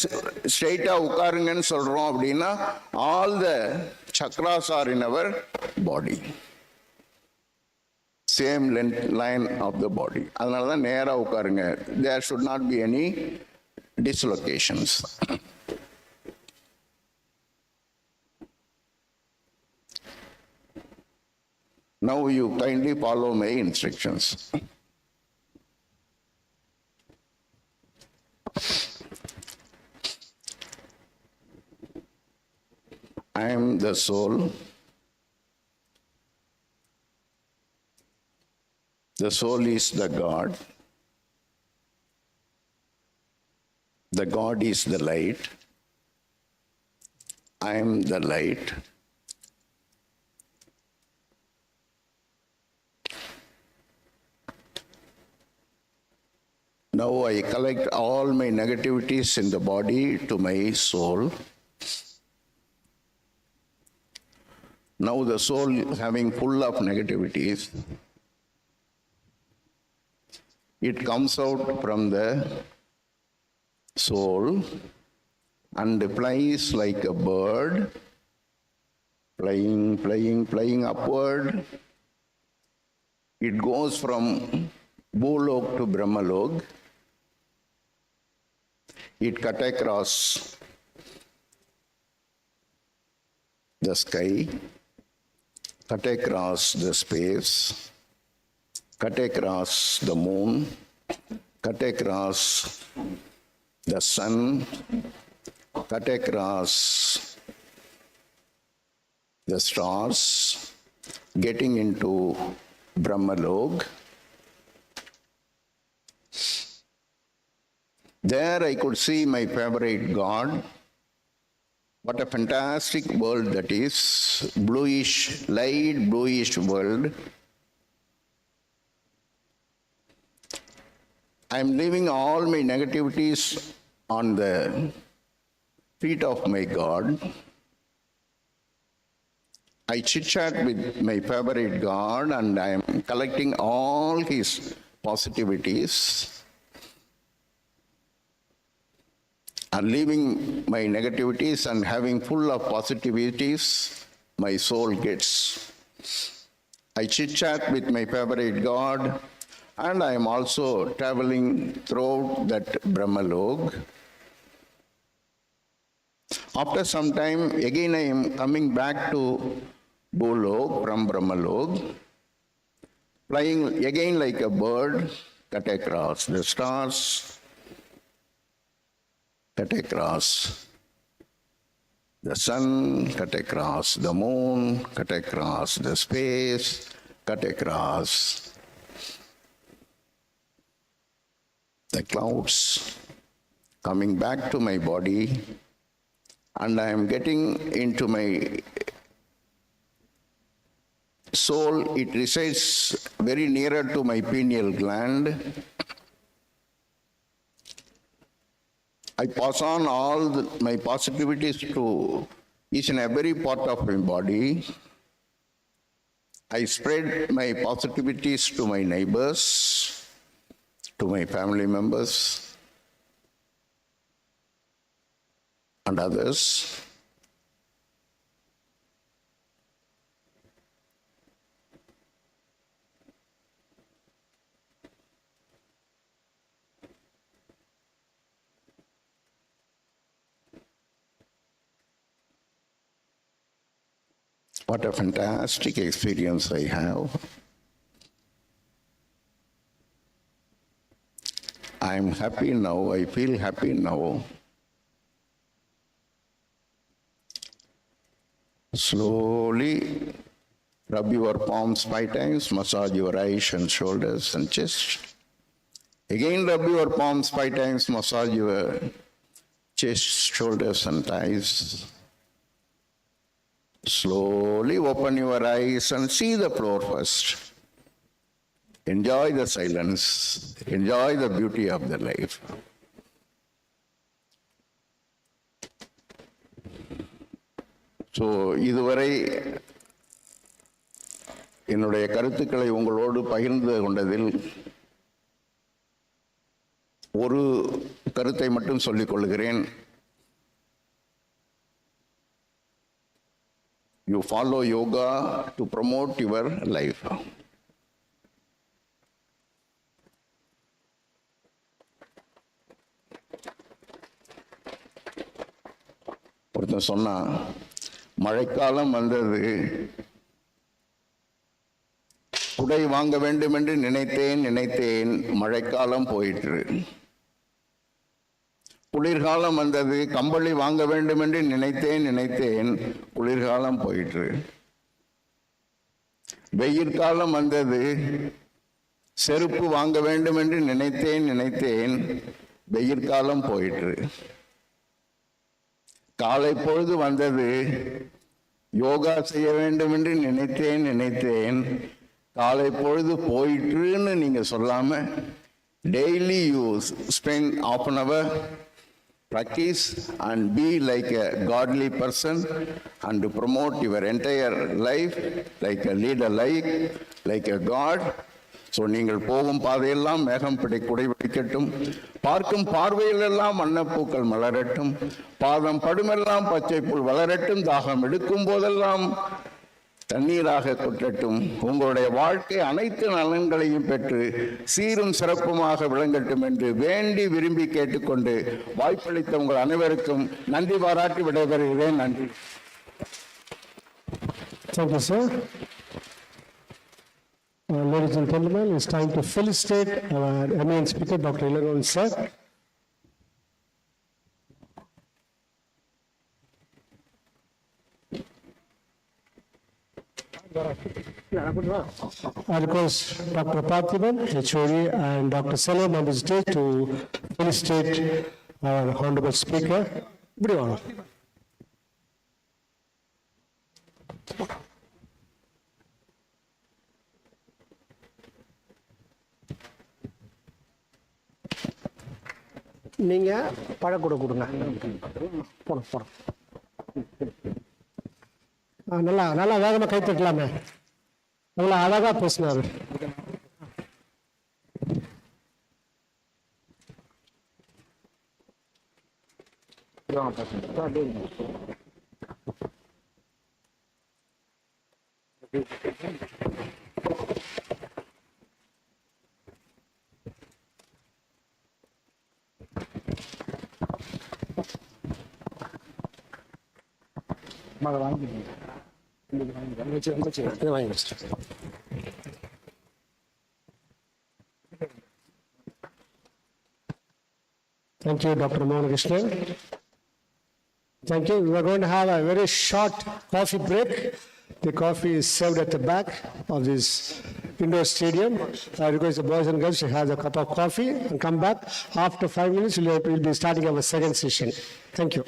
ஸ்ட்ரெயிட்டா உட்காருங்கன்னு சொல்றோம் அப்படின்னா all the chakras are in our body. Same length line of the body. அதனால தான் நேரா உட்காருங்க. There should not be any dislocations. Now you kindly follow my instructions. I am the soul. The soul is the God. The God is the light. I am the light. Now I collect all my negativities in the body to my soul. Now the soul having full of negativities, it comes out from the soul and flies like a bird, flying upward. It goes from Bhulok to Brahmalok. It cut across the sky, cut across the space, cut across the moon, cut across the sun, cut across the stars, getting into Brahmalok. There I could see my favorite God. What a fantastic world that is. Bluish, light bluish world. I am leaving all my negativities on the feet of my God. I chit-chat with my favorite God and I am collecting all his positivities. And leaving my negativities and having full of positivities, my soul gets. I chit-chat with my favorite God, and I am also traveling throughout that Brahmalok. After some time, again I am coming back to Bhulok from Brahmalok, flying again like a bird, cut across the stars, cut across the sun, cut across the moon, cut across the space, cut across the clouds, coming back to my body, and I am getting into my soul. It resides very nearer to my pineal gland. I pass on all my positivities to each and every part of my body. I spread my positivities to my neighbors, to my family members, and others. What a fantastic experience I have. I am happy now, I feel happy now. Slowly rub your palms 5 times, massage your eyes and shoulders and chest. Again rub your palms 5 times, massage your chest, shoulders and thighs. Slowly open your eyes and see the floor first. Enjoy the silence. Enjoy the beauty of the life. So, இதுவரை என்னுடைய கருத்துக்களை உங்களோடு பகிர்ந்து கொண்டதில் ஒரு கருத்தை மட்டும் சொல்லிக் கொள்கிறேன். You follow yoga to promote your life. ஒருத்தன் சொன்னா, மழைக்காலம் வந்தது, குடை வாங்க வேண்டும் என்று நினைத்தேன் மழைக்காலம் போயிற்று. குளிர்காலம் வந்தது, கம்பளி வாங்க வேண்டும் என்று நினைத்தேன் குளிர்காலம் போயிற்று. வெயிற்காலம் வந்தது, செருப்பு வாங்க வேண்டும் என்று நினைத்தேன் வெயிற்காலம் போயிற்று. காலை பொழுது வந்தது, யோகா செய்ய வேண்டும் என்று நினைத்தேன் காலை பொழுது போயிற்றுன்னு நீங்க சொல்லாம daily you spend half an hour, practice and be like a godly person and to promote your entire life like a leader, like a God. So நீங்கள் போகும் பாதையெல்லாம் மேகம் குடை பிடிக்கட்டும், பார்க்கும் பார்வையிலெல்லாம் வண்ணப்பூக்கள் மலரட்டும், பாதம் படுமெல்லாம் பச்சை புல் வளரட்டும், தாகம் எடுக்கும் போதெல்லாம் தண்ணீராக கொட்டட்டும். உங்களுடைய வாழ்க்கை அனைத்து நலன்களையும் பெற்று சீரும் சிறப்புமாக விளங்கட்டும் என்று வேண்டி விரும்பி கேட்டுக்கொண்டு வாய்ப்பளித்த உங்கள் அனைவருக்கும் நன்றி பாராட்டி விடைபெறுகிறேன். நன்றி. Thank you, sir. Ladies and gentlemen, it's time to felicitate our eminent speaker, Dr. Ilangovan sir. I request Dr. Padma, HOD, and Dr. Salam on the stage to felicitate our honorable speaker. Good evening. நீங்க பழக்கூட கொடுங்க. போறோம். நல்லா நல்லா வேகமா கை தட்டலாமே. நல்லா அழகா பேசினாரு. Thank you, Dr. Mohan Krishnan. Thank you. We are going to have a very short coffee break. The coffee is served at the back of this indoor stadium. I request the boys and girls to have a cup of coffee and come back. After 5 minutes, we'll be starting our second session. Thank you.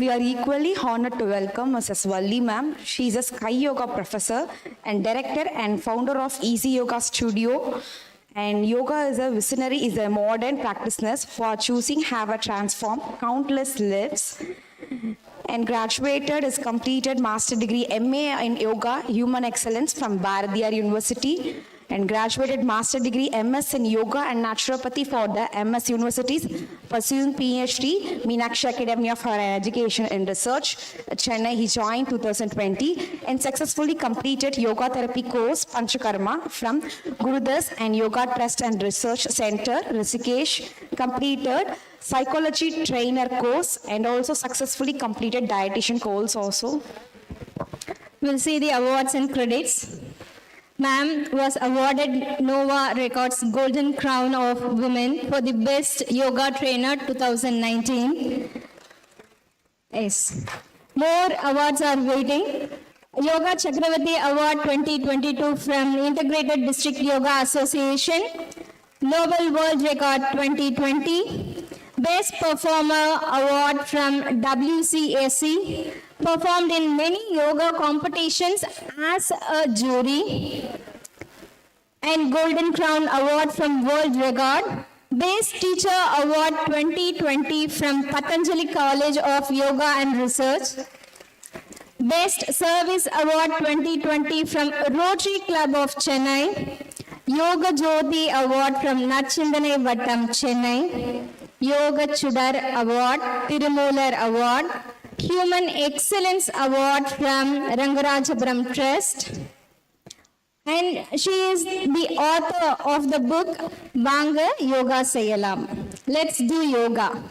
We are equally honored to welcome Mrs. Valli ma'am. She is a Sky Yoga professor and director and founder of Easy Yoga Studio. And yoga is a visionary, is a modern practitioners who are choosing have a transform countless lives. And graduated is completed master degree MA in Yoga Human Excellence from Bharatiyar University and graduated master degree MS in Yoga and Naturopathy for the MS Universities, pursuing PhD Meenakshi Academy of Higher Education and Research, Chennai. He joined 2020 and successfully completed Yoga Therapy course Panchakarma from Gurudas and Yoga Trust and Research Center, Rishikesh, completed psychology trainer course and also successfully completed dietitian course also. We'll see the awards and credits. Ma'am was awarded Nova Records Golden Crown of Women for the Best Yoga Trainer 2019. Yes. More awards are waiting. Yoga Chakravati Award 2022 from Integrated District Yoga Association. Nobel World Record 2020. Best Performer Award from WCSC. Performed in many yoga competitions as a jury. And Golden Crown Award from World Record. Best Teacher Award 2020 from Patanjali College of Yoga and Research. Best Service Award 2020 from Rotary Club of Chennai. Yoga Jyoti Award from Nachindanai Vattam, Chennai. Yoga Chudar Award, Tirumular Award. Human Excellence Award from Rangarajapuram Trust. And she is the author of the book Vanga Yoga Seyalam. Let's do yoga.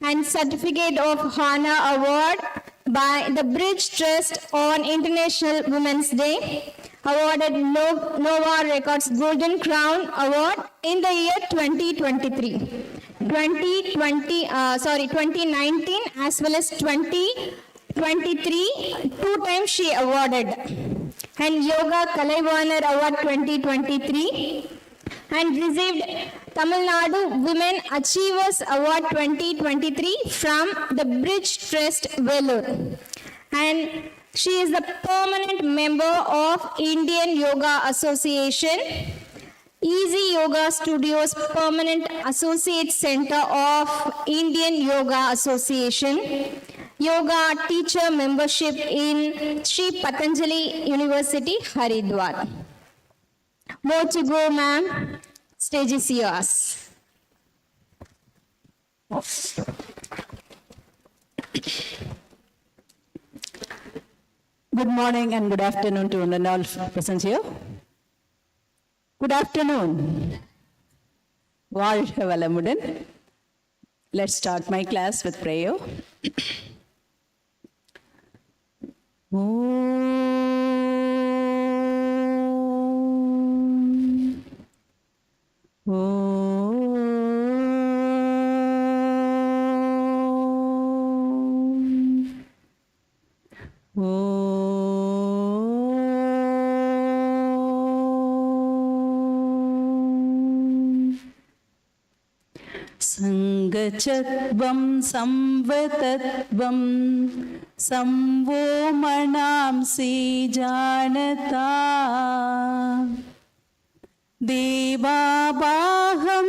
And Certificate of Honor Award by the Bridge Trust on International Women's Day. Awarded Nova Records Golden Crown Award in the year 2023. 2019 as well as 2023, 2 times she awarded. And Yoga Kalaivanar Award 2023 and received Tamilnadu Women Achievers Award 2023 from the Bridge Trust, Vellore. And she is the permanent member of Indian Yoga Association, Easy Yoga Studios Permanent Associate Center of Indian Yoga Association, Yoga Teacher Membership in Sri Patanjali University, Haridwar. More to go, ma'am. Stage is yours. Good morning and good afternoon to all present here. Good afternoon. வாழ்க வளமுடன். Let's start my class with prayer. Sangachattvam samvatatvam samvo manamsi janata devabaham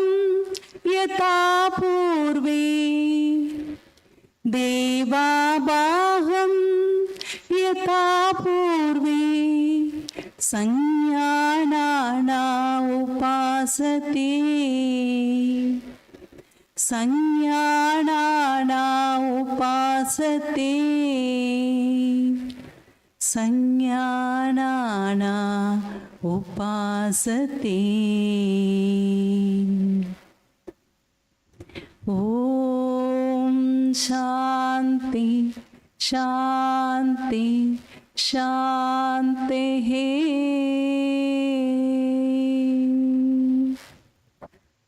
yata purve devabaham yata purve sanyanana upasate Sanyanana upasate Sanyanana उपासते ॐ शान्ति शान्ति शान्तिः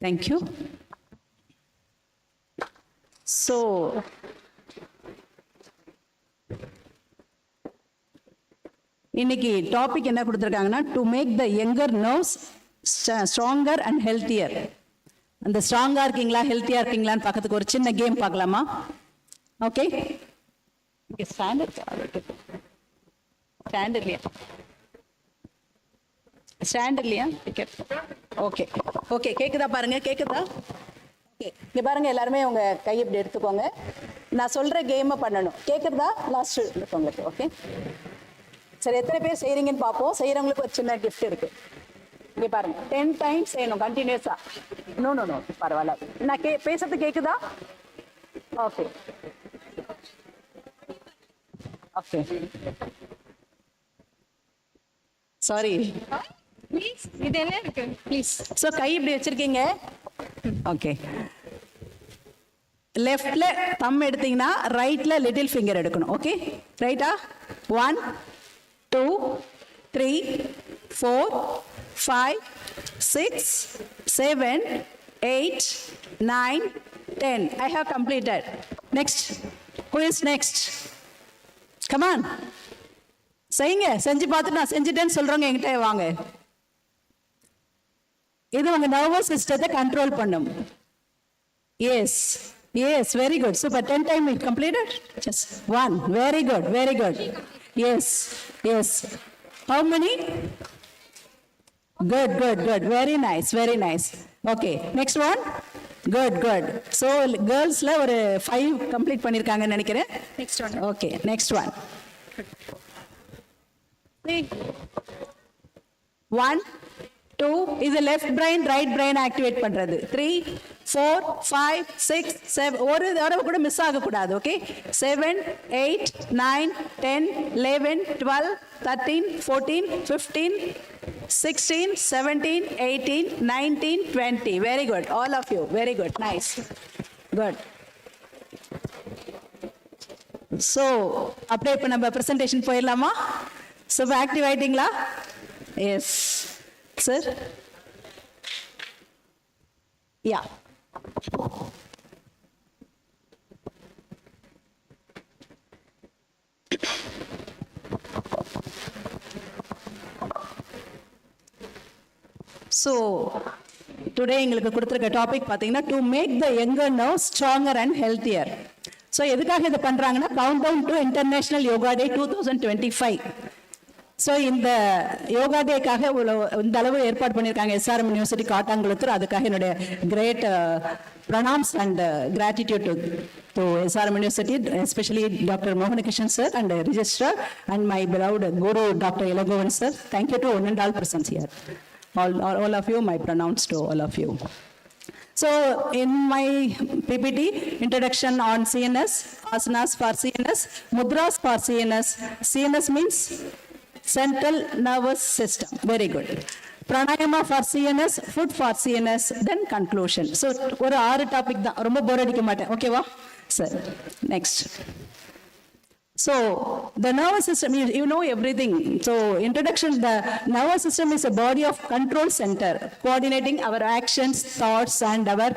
Thank you. So, இன்னைக்கு topic என்ன கொடுத்துருக்காங்கன்னா to make the younger nerves stronger and healthier. அந்த ஸ்ட்ராங்காக இருக்கீங்களா ஹெல்த்தியாக இருக்கீங்களான்னு பார்க்கறதுக்கு ஒரு சின்ன கேம் பார்க்கலாமா? ஓகே, இங்கே ஸ்டாண்டர்ட் இல்லையா? ஓகே ஓகே, கேட்குதா பாருங்க, கேட்குதா? ஓகே, இங்கே பாருங்க, எல்லாருமே உங்க கை இப்படி எடுத்துக்கோங்க. நான் சொல்ற கேமை பண்ணணும். கேட்குறதா? லாஸ்ட் உங்களுக்கு. ஓகே சரி, எத்தனை பேர் செய்கிறீங்கன்னு பார்ப்போம். செய்கிறவங்களுக்கு ஒரு சின்ன கிஃப்ட் இருக்கு. இங்கே பாருங்க, 10 டைம்ஸ் செய்யணும் கண்டினியூஸா. நோ பரவாயில்ல. நான் பேசுறது கேட்குதா? ஓகே ஓகே, சாரி ப்ளீஸ், இதெல்லாம் இருக்கு ப்ளீஸ். ஸோ கை இப்படி வச்சிருக்கீங்க. ஓகே, லெஃப்ட்ல தம் எடுத்தீங்கன்னா ரைட்ல லிட்டில் ஃபிங்கர் எடுக்கணும். ஓகே, ரைட்டா? 1 2 3 4 5 6 7 8 9 10. I have completed. Next. Who is next? Come on. செய்யுங்க. செஞ்சு பார்த்துட்டு நான் செஞ்சுட்டேன்னு சொல்றவங்க என்கிட்ட வாங்க. இது உங்க நர்வஸ் சிஸ்டத்தை கண்ட்ரோல் பண்ணும். Yes, very good. Super. 10 times you completed? Just 1. Very good. Yes. How many? Good. Very nice. Okay, next one. Good. So girls la ஒரு 5 complete பண்ணிருக்காங்கன்னு நினைக்கிறேன். Next one. Okay, next one. 1 2 இது left brain right brain activate பண்றது. 3 4 5 6 7 ஒரு தடவை கூட miss ஆக கூடாது. Okay, 7 8 9 10 11 12 13 14 15 16 17 18 19 20. Very good, all of you. Very good, nice, good. So அப்படியே இப்போ நம்ம ப்ரெசன்டேஷன் போயிடலாமா? ஸோ ஆக்டிவ் ஆயிட்டீங்களா? Yes sir. Yeah, so today எங்களுக்கு கொடுத்துருக்க டாபிக் பார்த்தீங்கன்னா to make the younger nerves stronger and healthier. So எதுக்காக இதை பண்ணுறாங்கன்னா count down to international yoga day 2025. So இந்த யோகா டேக்காக இந்த அளவு ஏற்பாடு பண்ணியிருக்காங்க SRM யூனிவர்சிட்டி காட்டாங்குளத்தூர். அதுக்காக என்னுடைய great pranams and gratitude to SRM University, especially Dr. Mohanakishan sir and Registrar and my beloved Guru Dr. Ilagovan sir. Thank you to one and all presence here. All of you, my pronouns to all of you. So in my PPT, introduction on CNS, asanas for CNS, mudras for CNS. CNS means Central Nervous System. Very good. Pranayama for CNS, food for CNS, then conclusion. So ஒரு 6 topic தான், ரொம்ப போர் அடிக்க மாட்டேன். ஓகேவா sir? Next. So the nervous system, you know everything. So introduction, the nervous system is a body of control center coordinating our actions, thoughts and our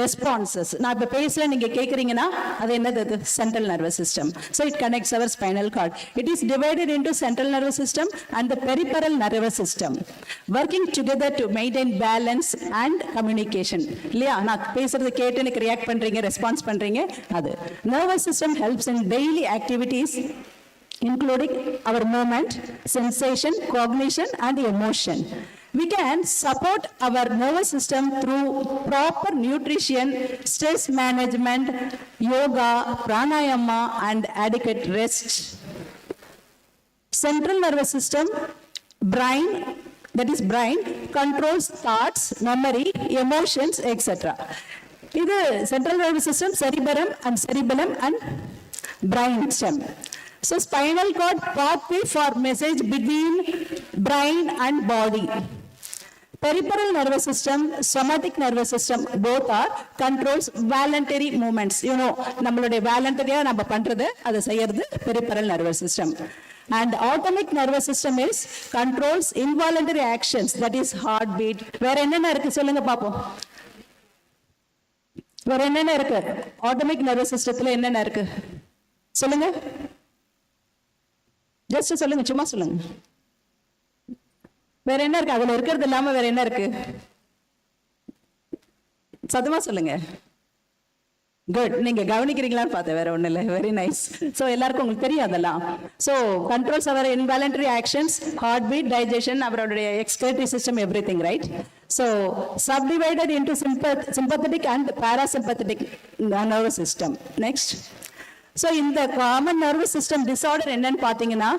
responses. நான் இப்ப பேசல, நீங்க கேக்குறீங்கன்னா அது என்னது? central nervous system. So it connects our spinal cord. It is divided into central nervous system and the peripheral nervous system, working together to maintain balance and communication. இல்லையா? நான் பேசுறது கேட்டு எனக்கு ரியாக்ட் பண்றீங்க, ரெஸ்பான்ஸ் பண்றீங்க. அது nervous system helps in daily activities including our movement, sensation, cognition and emotion. We can support our nervous system through proper nutrition, stress management, yoga, pranayama and adequate rest. Central nervous system, brain, that is brain, controls thoughts, memory, emotions, etc. This central nervous system, cerebellum and brain stem. So spinal cord pathway for message between brain and body. Peripheral nervous system, somatic nervous system, both are controls voluntary movements. You know, நம்மளுடைய வாலண்டரியா நம்ம பண்றது அதை செய்யறது peripheral nervous system. And autonomic nervous system is controls involuntary actions, that is heartbeat. வேற என்னென்ன இருக்கு சொல்லுங்க பாப்போம். வேற என்னென்ன இருக்கு autonomic nervous systemத்துல என்னென்ன இருக்கு சொல்லுங்க. ஜஸ்ட் சொல்லுங்க, சும்மா சொல்லுங்க. வேற என்ன இருக்கு அதுல இருக்கிறது இல்லாம வேற என்ன இருக்கு சத்தமா சொல்லுங்க. குட், நீங்க கவனிக்கிறீங்களான்னு பார்த்தேன், வேற ஒண்ணு இல்லை. Very nice. ஸோ எல்லாருக்கும் உங்களுக்கு தெரியும் அதெல்லாம். So controls our involuntary actions, heart beat, digestion, அவருடைய excretory system, every thing, right? So subdivided into sympathetic and parasympathetic nervous system. Next, so இந்த காமன் நர்வஸ் சிஸ்டம் டிசார்டர் என்னன்னு பார்த்தீங்கன்னா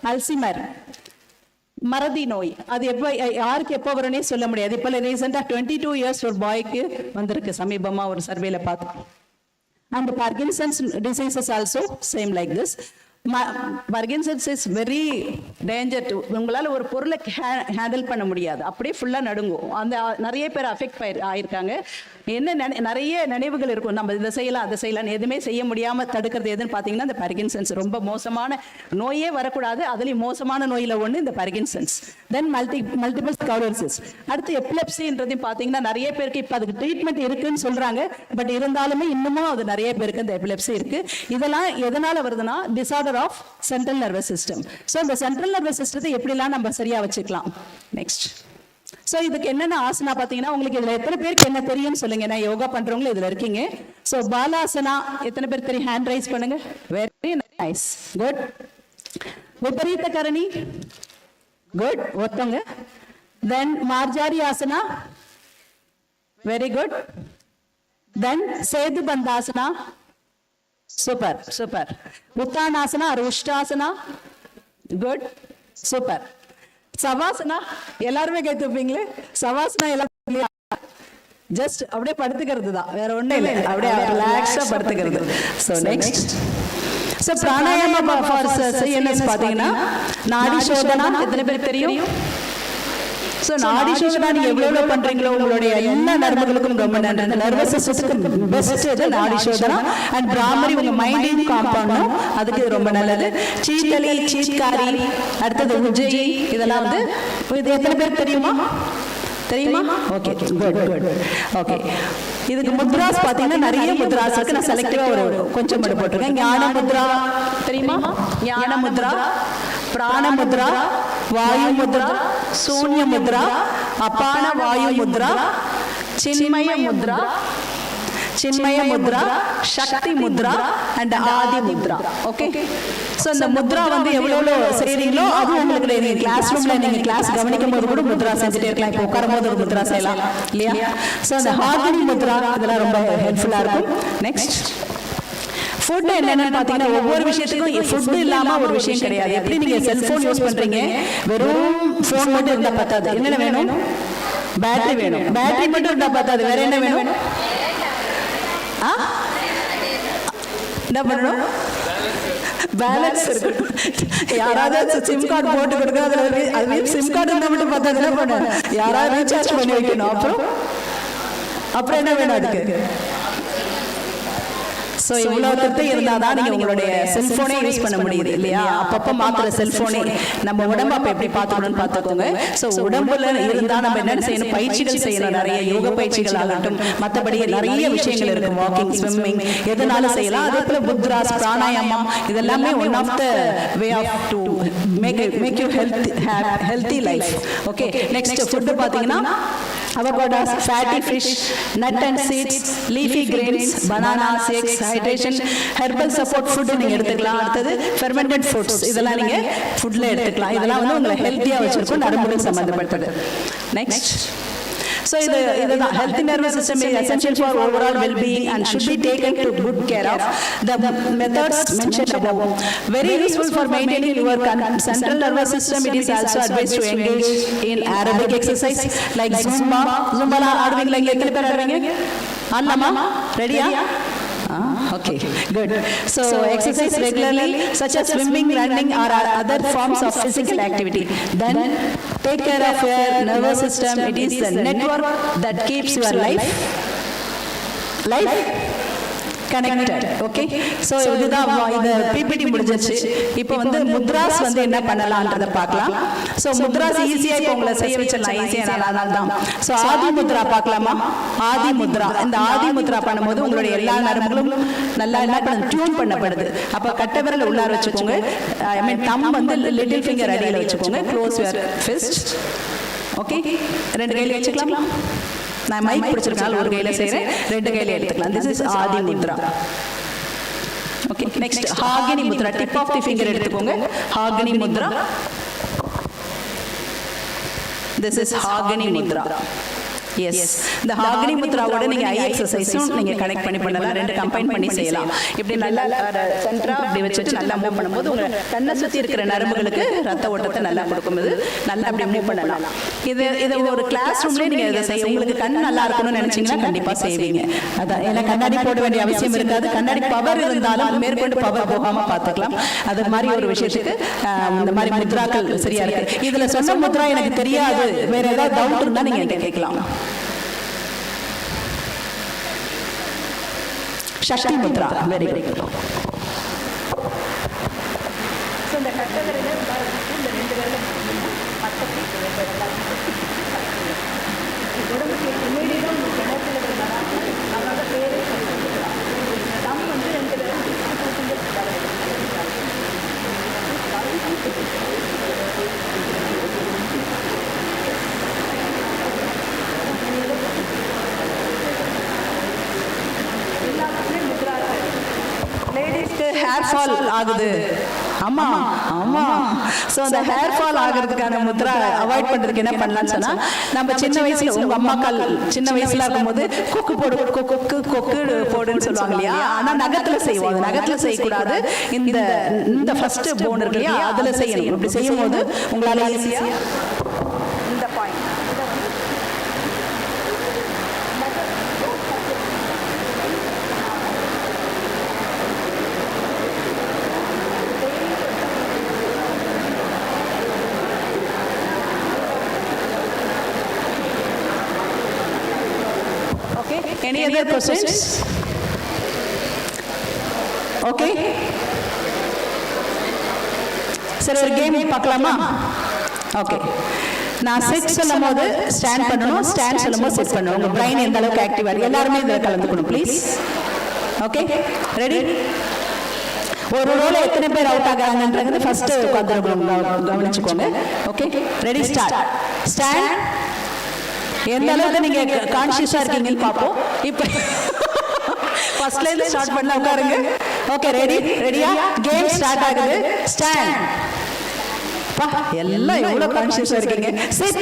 அல்சிமர், மறதி நோய். அது எப்போ யாருக்கு எப்போ வரும்னே சொல்ல முடியாது. இப்போ ரீசெண்டாக 22 இயர்ஸ் ஒரு பாய்க்கு வந்திருக்கு சமீபமா ஒரு சர்வேல பார்த்து. And Parkinson's disease is also same like this. Parkinson's is very danger to. உங்களால ஒரு பொருளை ஹேண்டில் பண்ண முடியாது, அப்படியே ஃபுல்லா நடுங்கும். அந்த நிறைய பேர் அஃபெக்ட் ஆயிருக்காங்க. என்ன நிறைய நினைவுகள் இருக்கும், நம்ம இதை செய்யலாம் அதை செய்யலாம், எதுவுமே செய்ய முடியாம தடுக்கிறது எதுன்னு பாத்தீங்கன்னா இந்த பார்கின்சன்ஸ். ரொம்ப மோசமான நோயே வரக்கூடாது, அதுலயும் மோசமான நோயில ஒண்ணு இந்த பார்கின்சன்ஸ். தென் மல்டிபிள் ஸ்க்லரோசிஸ். அடுத்து எபிலெப்சின்றதையும் பாத்தீங்கன்னா நிறைய பேருக்கு இப்ப அதுக்கு ட்ரீட்மெண்ட் இருக்குன்னு சொல்றாங்க. பட் இருந்தாலுமே இன்னமும் அது நிறைய பேருக்கு இந்த எபிலெப்சி இருக்கு. இதெல்லாம் எதனால வருதுன்னா disorder of central nervous system. So இந்த சென்ட்ரல் நர்வஸ் சிஸ்டத்தை எப்படிலாம் நம்ம சரியா வச்சுக்கலாம். நெக்ஸ்ட், ஸோ இதுக்கு என்னென்ன ஆசனா பார்த்தீங்கன்னா உங்களுக்கு இதில் எத்தனை பேருக்கு என்ன தெரியும்னு சொல்லுங்க. நான் யோகா பண்றவங்களும் இதில் இருக்கீங்க. ஸோ பாலாசனா எத்தனை பேர் தெரியும்? ஹேண்ட் ரைஸ் பண்ணுங்க. Very nice, good. Viparita Karani, good, ஒருத்தவங்க. Then Marjari asana, very good. Then Setu Bandhasana, super super. Uttanasana or Ushtrasana, good, super. Shavasana எல்லாருமே கைத்துப்பீங்களே. சவாசனா எல்லாம் ஜஸ்ட் அப்படியே படுத்துக்கிறது தான், வேற ஒண்ணும் இல்லை, அப்படியே ரிலாக்ஸா படுத்துக்கிறது. So next, so pranayama for CNS பார்த்தீங்கன்னா நாடி சோதனா எத்தனை பேருக்கு தெரியும்? ஸோ நாடி சோதனா நீங்க எவ்வளவு பண்றீங்களோ உங்களுடைய எல்லா நரம்புகளுக்கும் ரொம்ப நன்றி. நர்வஸ் சிஸ்டத்துக்கு பெஸ்ட் இது நாடி சோதனா. அண்ட் பிராமரி உங்க மைண்டையும் காம் பண்ணும், அதுக்கு ரொம்ப நல்லது. சீத்தலி, சீத்காரி, அடுத்தது உஜ்ஜயி, இதெல்லாம் வந்து இது எத்தனை பேருக்கு தெரியுமா? தெரியுமா? Okay, good good. ஓகே, இதுக்கு முத்ராஸ் பாத்தீங்கன்னா நிறைய முத்ராஸ் இருக்கு. நான் செலக்டிவா ஒரு கொஞ்சம் மட்டும் போட்டிருக்கேன். ஞான முத்ரா தெரியுமா? ஞான முத்ரா, பிராண Mudra, Vayu mudra, Shunya mudra, Apana Vayu mudra, Chinmaya mudra, Chinmaya mudra, Shakti mudra and Adi mudra. Okay, so இந்த முத்ரா வந்து எவ்வளவு செய்றீங்களோ அது உங்களுக்கு நீங்க கிளாஸ் ரூம்ல நீங்க கிளாஸ் கவனிக்கும் போது கூட முத்ரா செஞ்சுட்டே இருக்கலாம். இப்போ உட்காரும் போது ஒரு முத்ரா செய்யலாம் இல்லையா? சோ அந்த ஹார்மோனி முத்ரா இதெல்லாம் ரொம்ப ஹெல்ப்ஃபுல்லா இருக்கும். நெக்ஸ்ட், ஃபுட் என்னன்னு பாத்தீங்கன்னா ஒவ்வொரு விஷயத்துக்கும் ஃபுட் இல்லாம ஒரு விஷயம் கிடையாது. எப்படி நீங்க செல்போன் யூஸ் பண்றீங்க, வெறும் போன் மட்டும் இருந்தா பத்தாது. என்னென்ன வேணும்? பேட்டரி வேணும். பேட்டரி மட்டும் இருந்தா பத்தாது, வேற என்ன வேணும்? என்ன பண்ணணும்? பேலன்ஸ் இருக்கணும். யாராவது சிம் கார்டு போட்டு கொடுக்கறது, அது சிம் கார்டு இருந்தா மட்டும் பத்தாது, என்ன பண்ண யாராவது ரீசார்ஜ் பண்ணி வைக்கணும். அப்புறம் என்ன வேணும் அதுக்கு? சோ இவ்வளவு திட்டம் இருந்தாதான் நீங்க உங்களுடைய செல்போனே யூஸ் பண்ண முடியுது இல்லையா? அப்பப்ப மாத்திர செல்போனே நம்ம உடம்பு அப்ப எப்படி பாத்துக்கணும்னு பாத்துக்கோங்க. சோ உடம்புல இருந்தா நம்ம என்ன செய்யணும்? பயிற்சிகள் செய்யணும். நிறைய யோக பயிற்சிகள் ஆகட்டும், மற்றபடி நிறைய விஷயங்கள் இருக்கு. வாக்கிங், ஸ்விம்மிங் எதனால செய்யலாம். அதே போல புத்ராஸ், பிராணாயாமம் இதெல்லாமே one of the way of to make you healthy life. Okay, next food பாத்தீங்கன்னா avocados, fatty fish, nut and seeds, leafy grains, bananas, eggs, hydration, herbal support food நீங்க எடுத்துக்கலாம். அடுத்தது fermented foods, இதெல்லாம் நீங்க ஃபுட்ல எடுத்துக்கலாம். இதெல்லாம் வந்து உங்களை ஹெல்த்தியா வச்சிருக்கும், நரம்புகள் சம்பந்தப்பட்டது. நெக்ஸ்ட், so இதுதான் healthy nervous system is essential for overall well-being and should be taken to good care of. The methods mentioned above very useful for maintaining your central nervous system. It is also advised to engage in aerobic exercise like zumba. Zumba ஆடுவீங்களா? எத்தனை பேர் ஆடுவீங்க? ஆடலாமா? ரெடியா? Okay, good. So exercise regularly, such as swimming, running, or other forms of physical activity. Then take care of your nervous system. It is the network that keeps your life connected. Okay, so இதுதான் இந்த PPT முடிஞ்சிருச்சு. இப்போ வந்து முத்ராஸ் வந்து என்ன பண்ணலாம்ன்றத பார்க்கலாம். So mudras ஈஸியா இப்போ உங்களை செய்ய வச்சிடலாம், ஈஸியா தான். ஸோ ஆதி முத்ரா பார்க்கலாமா? ஆதி முத்ரா. இந்த ஆதி முத்ரா பண்ணும்போது உங்களுடைய எல்லா நரம்புகளும் நல்லா என்ன பண்ண டியூன் பண்ணப்படுது. அப்போ கட்ட விரல் உள்ளார வச்சுக்கோங்க. ஐ மீன் தம் வந்து லிட்டில் ஃபிங்கர் அடியில் வச்சுக்கோங்க. Close your fist. ஓகே, 2 கையில வச்சுக்கலாம். நான் மைக் பிடிச்சிருக்கனால ஒரு கையில செய்யறேன், 2 கையில எடுத்துக்கலாம். This is Adi mudra. Okay, next Hakini mudra. Tip of the finger எடுத்துக்கோங்க. Hakini mudra. This is Hakini mudra. Yes, இந்த ஹாகினி முத்ராவோட நீங்க ஐ எக்ஸசைஸும் நீங்க கனெக்ட் பண்ணி பண்ணலாம். 2 கம்பைன் பண்ணி செய்யலாம். இப்படி நல்லா சென்டரா அப்படி வச்சுட்டு நல்லா மூவ் பண்ணும்போது உங்க கண்ணை சுத்தி இருக்கிற நரம்புகளுக்கு ரத்த ஓட்டத்தை நல்லா கொடுக்கும்போது நல்லா அப்படி மூவ் பண்ணலாம். இது ஒரு கிளாஸ் ரூம்லயே நீங்க இதை செய்ய, உங்களுக்கு கண் நல்லா இருக்கணும்னு நினைச்சீங்கன்னா கண்டிப்பா செய்வீங்க. அதான், ஏன்னா கண்ணாடி போட வேண்டிய அவசியம் இருக்காது. கண்ணாடி பவர் இருந்தாலும் மேற்கொண்டு பவர் போகாம பார்த்துக்கலாம். அது மாதிரி ஒரு விஷயத்துக்கு இந்த மாதிரி முத்ராக்கள் சரியா இருக்கு. இதுல சொன்ன முத்ரா எனக்கு தெரியாது, வேற ஏதாவது டவுட் இருந்தா நீங்க என்கிட்ட கேட்கலாம். Shakti mudra. Very good. So இந்த கட்டவரையில் இந்த 2 விரலும் பக்கத்துக்கு உடம்புக்கு இமீடியட்டாக உங்களுக்கு கிணத்துல வராங்க. அதனால பேரே சொல்லிக்கலாம். தம் வந்து 2 விரலும் லேடிஸ்க்கு ஹேர் ஃபால் ஆகுது. ஆமா ஆமா. ஸோ அந்த ஹேர் ஃபால் ஆகிறதுக்கான முத்ரா அவாய்ட் பண்றதுக்கு என்ன பண்ணலாம்னு சொன்னா, நம்ம சின்ன வயசுல உங்க அம்மாக்கள் சின்ன வயசுல இருக்கும்போது கொக்கு போடு கொக்கு போடுன்னு சொல்லுவாங்க இல்லையா? ஆனா நகத்துல செய்வோம். அது நகத்துல செய்யக்கூடாது. இந்த ஃபர்ஸ்ட் போன் இருக்கு இல்லையா, அதுல செய்யணும். இப்படி செய்யும் போது உங்களால ஈஸியா இந்த point Any other questions? Okay. சரி, ஒரு கேம் பார்க்கலாமா? ஓகே, நான் செட் சொல்லும் போது ஸ்டாண்ட் பண்ணணும், ஸ்டாண்ட் சொல்லும் போது செட் பண்ணணும். உங்க பிரைன் எந்த அளவுக்கு ஆக்டிவா இருக்கு எல்லாருமே இதில் கலந்துக்கணும் ப்ளீஸ். Okay, ready? ஒரு ரோல எத்தனை பேர் அவுட் ஆகிறாங்கன்றது ஃபர்ஸ்ட் கவனிச்சுக்கோங்க. Okay, ready, start. ஸ்டாண்ட். எந்த அளவுக்கு நீங்க கான்ஷியஸா இருக்கீங்கன்னு பாப்போம். இப்போ ஃபர்ஸ்ட்ல இருந்து ஸ்டார்ட் பண்ணலாம். உட்காருங்க. ஓகே, ரெடியா? கேம் ஸ்டார்ட் ஆகுது. ஸ்டாண்ட். பா, எல்லாம் எவ்வளவு கான்ஷியஸா இருக்கீங்க. Sit.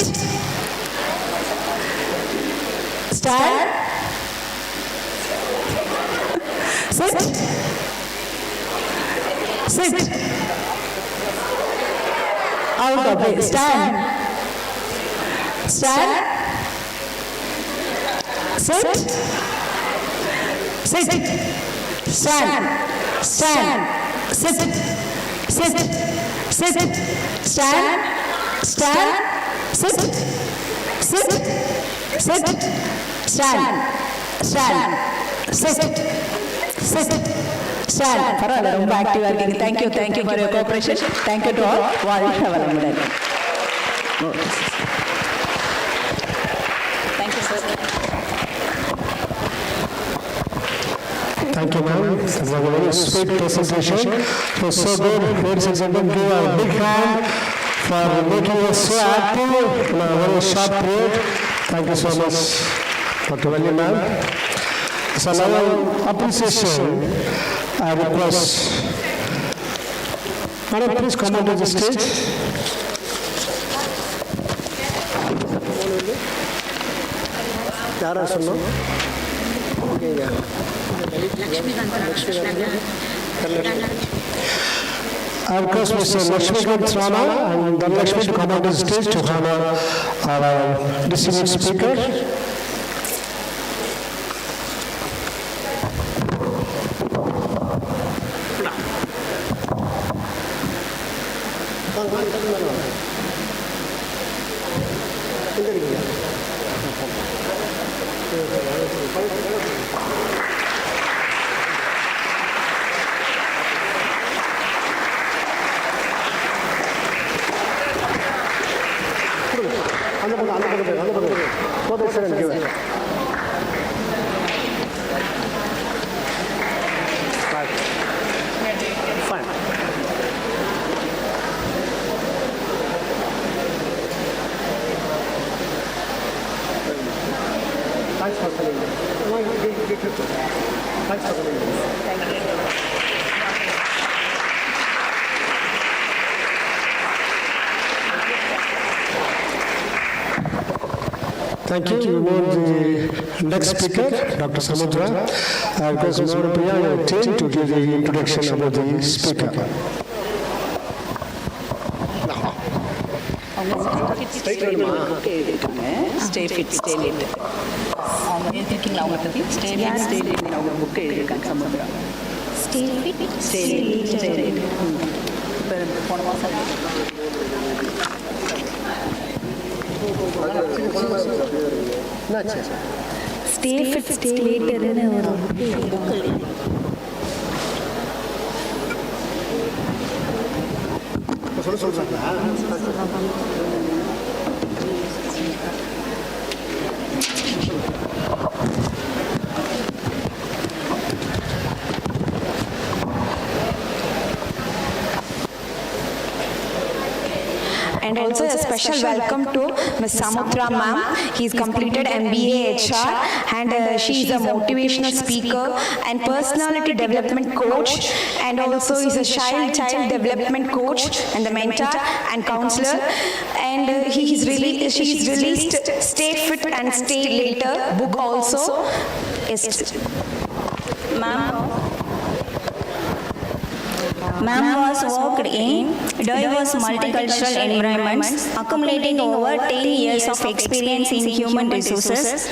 Stand. Sit. Sit. Out of the stand. Stand. Sit. Sit. Stand. Stand. Sit. Sit. Sit. Stand. Stand. Sit. Sit. Sit. Stand. Stand. Sit. Sit. Stand. பரவாயில்ல, ரொம்ப ஆக்டிவா இருக்கீங்க. Thank you for your cooperation. Thank you to all. வாழ்க வளமுடன். Thank you, ma'am. It was a very sweet presentation. It was so good. Ladies and gentlemen, give a big hand for making us so active in a very short period. Thank you so much, Dr. Valli, ma'am. So now, appreciation, I request. Madam, please come onto the stage. யாரா சொன்னோம்? I request Mr. Lakshmikant Rana and Dhanlakshmi to come on the stage to honor our distinguished speaker. Thanks for coming. Thanks for coming. Thank you. We move the next speaker, Dr. Samudra. I request Mr. Priya team to give the introduction about the speaker. Stay fit, stay lit. Stay lit. Stay fit, stay later. And also a special welcome to Ms. Samudra ma'am. He's completed MBA HR and she is a motivational speaker and personality development coach, and also is a child development coach and the mentor and counselor. And she's released Stay Fit and Stay Later book also. Yes. Ma'am was worked in diverse multicultural environments, accumulating over 10 years of experience in human resources.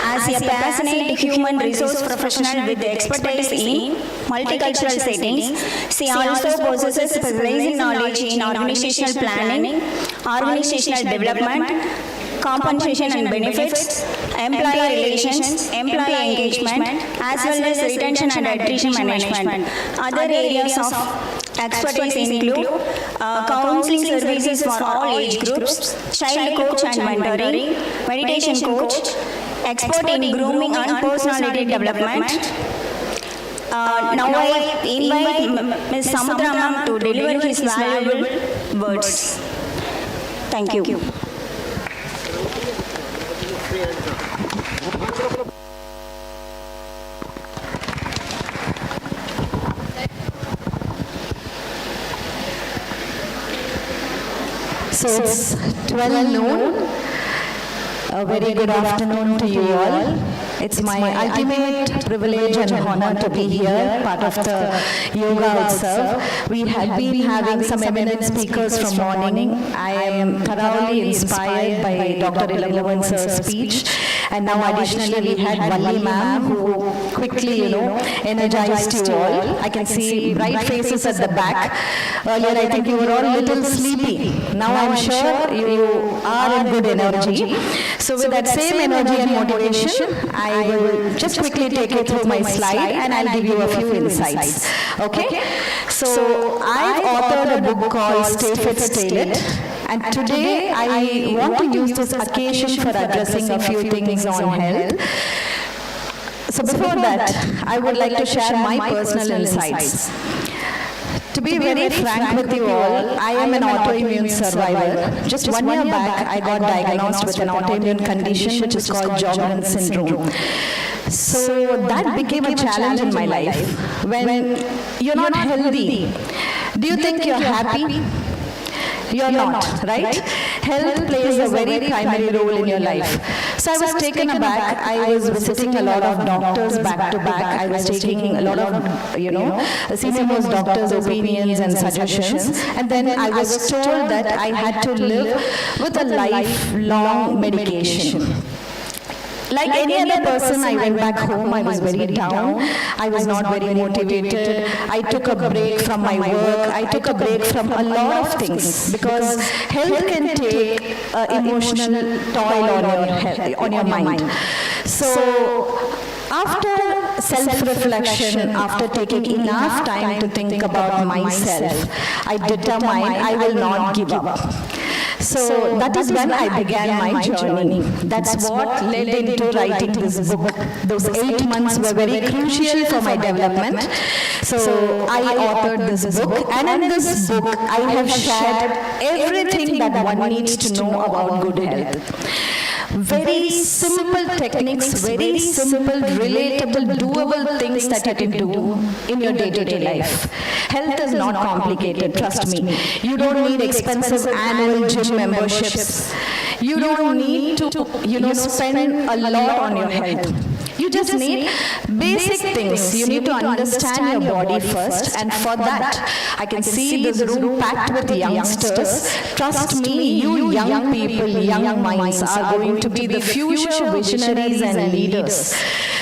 As a passionate human resource professional with expertise in multicultural settings, she also possesses specialized knowledge in organizational planning, organizational development, compensation and benefits, employee relations, employee engagement, as well as retention and attrition management. Other areas of expertise include counseling services for all age groups, child coach and mentoring, meditation coach, expert in grooming and personality development. Now I invite Ms. Samudra ma'am to deliver his valuable words. Thank you. So it's 12 noon. A very good afternoon to you all. It's my ultimate privilege and honor to be here, part of the yoga Utsav. We have been having some eminent speakers from morning. I am thoroughly inspired by Dr. Ilangovan sir's speech. And now additionally we had Valli ma'am who quickly, energized you all. I can see bright faces at the back. Earlier I think you were all a little sleepy. Now I'm sure you are in good energy. So with that same energy and motivation, I will just quickly take you through my slide and I'll give you a few insights. Okay? So I've authored a book called Stay Fit, Stay Lit. And today I want to use this occasion for addressing a few things on health. So before that, I would like to share my personal insights. To be very frank with you all, I am an autoimmune survivor. Just 1 year back, I got diagnosed with an autoimmune condition which is called Sjogren's syndrome. So that became a challenge in my life. When you're not healthy, do you think you're happy? You're not, right? Health plays a very primary role in your life. So I was taken aback. I was visiting a lot of doctors back to back. I was taking a lot of, senior most doctors' opinions and suggestions. And then I was told that I had to live with a lifelong medication. Like any other person, I went back home, I was very down, I was not very motivated, I took a break from my work, I took a break from a lot of things, because health can take emotional toll on your mind. So, after self-reflection, after taking enough time to think about myself, I determined I will not give up. So that is when I began my journey. That's what led into writing this book. Those 8 months were very crucial for my development. So I authored this book, and in this book I have shared everything that one needs to know about good health. Very simple techniques, very simple, relatable, doable things that you can do in your day-to-day life. Health is not complicated, trust me. You don't need expensive annual gym memberships. You don't need to, spend a lot on your health. You just need basic things. You need to understand your body first, and for that, I can see this room packed with youngsters. Trust me, you young people, young minds are going to be the future visionaries and leaders.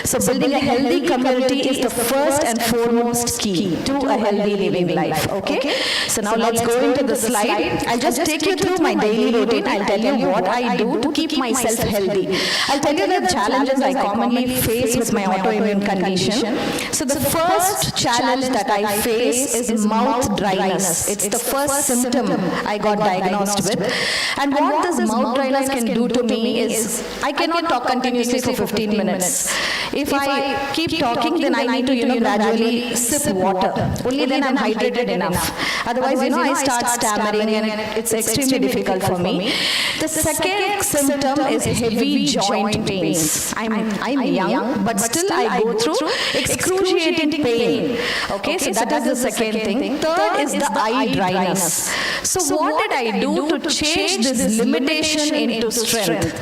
So building a healthy community is the first and foremost key to a healthy living life, okay? So now let's go into the slide. I'll just take you through my daily routine. I'll tell you what I do to keep myself healthy. I'll tell you the challenges I commonly face with my autoimmune condition. So the first challenge that I face is mouth dryness. It's the first symptom I got diagnosed with. And what this mouth dryness can do to me is I cannot talk continuously for 15 minutes. If I keep talking, then I need to, gradually sip water. Only then I'm hydrated enough. Otherwise, I start stammering and it's extremely difficult for me. The second symptom is heavy joint pains. I'm young, but still I go through excruciating pain. Okay, so that is the second thing. Third is the eye dryness. So what did I do to change this limitation into strength?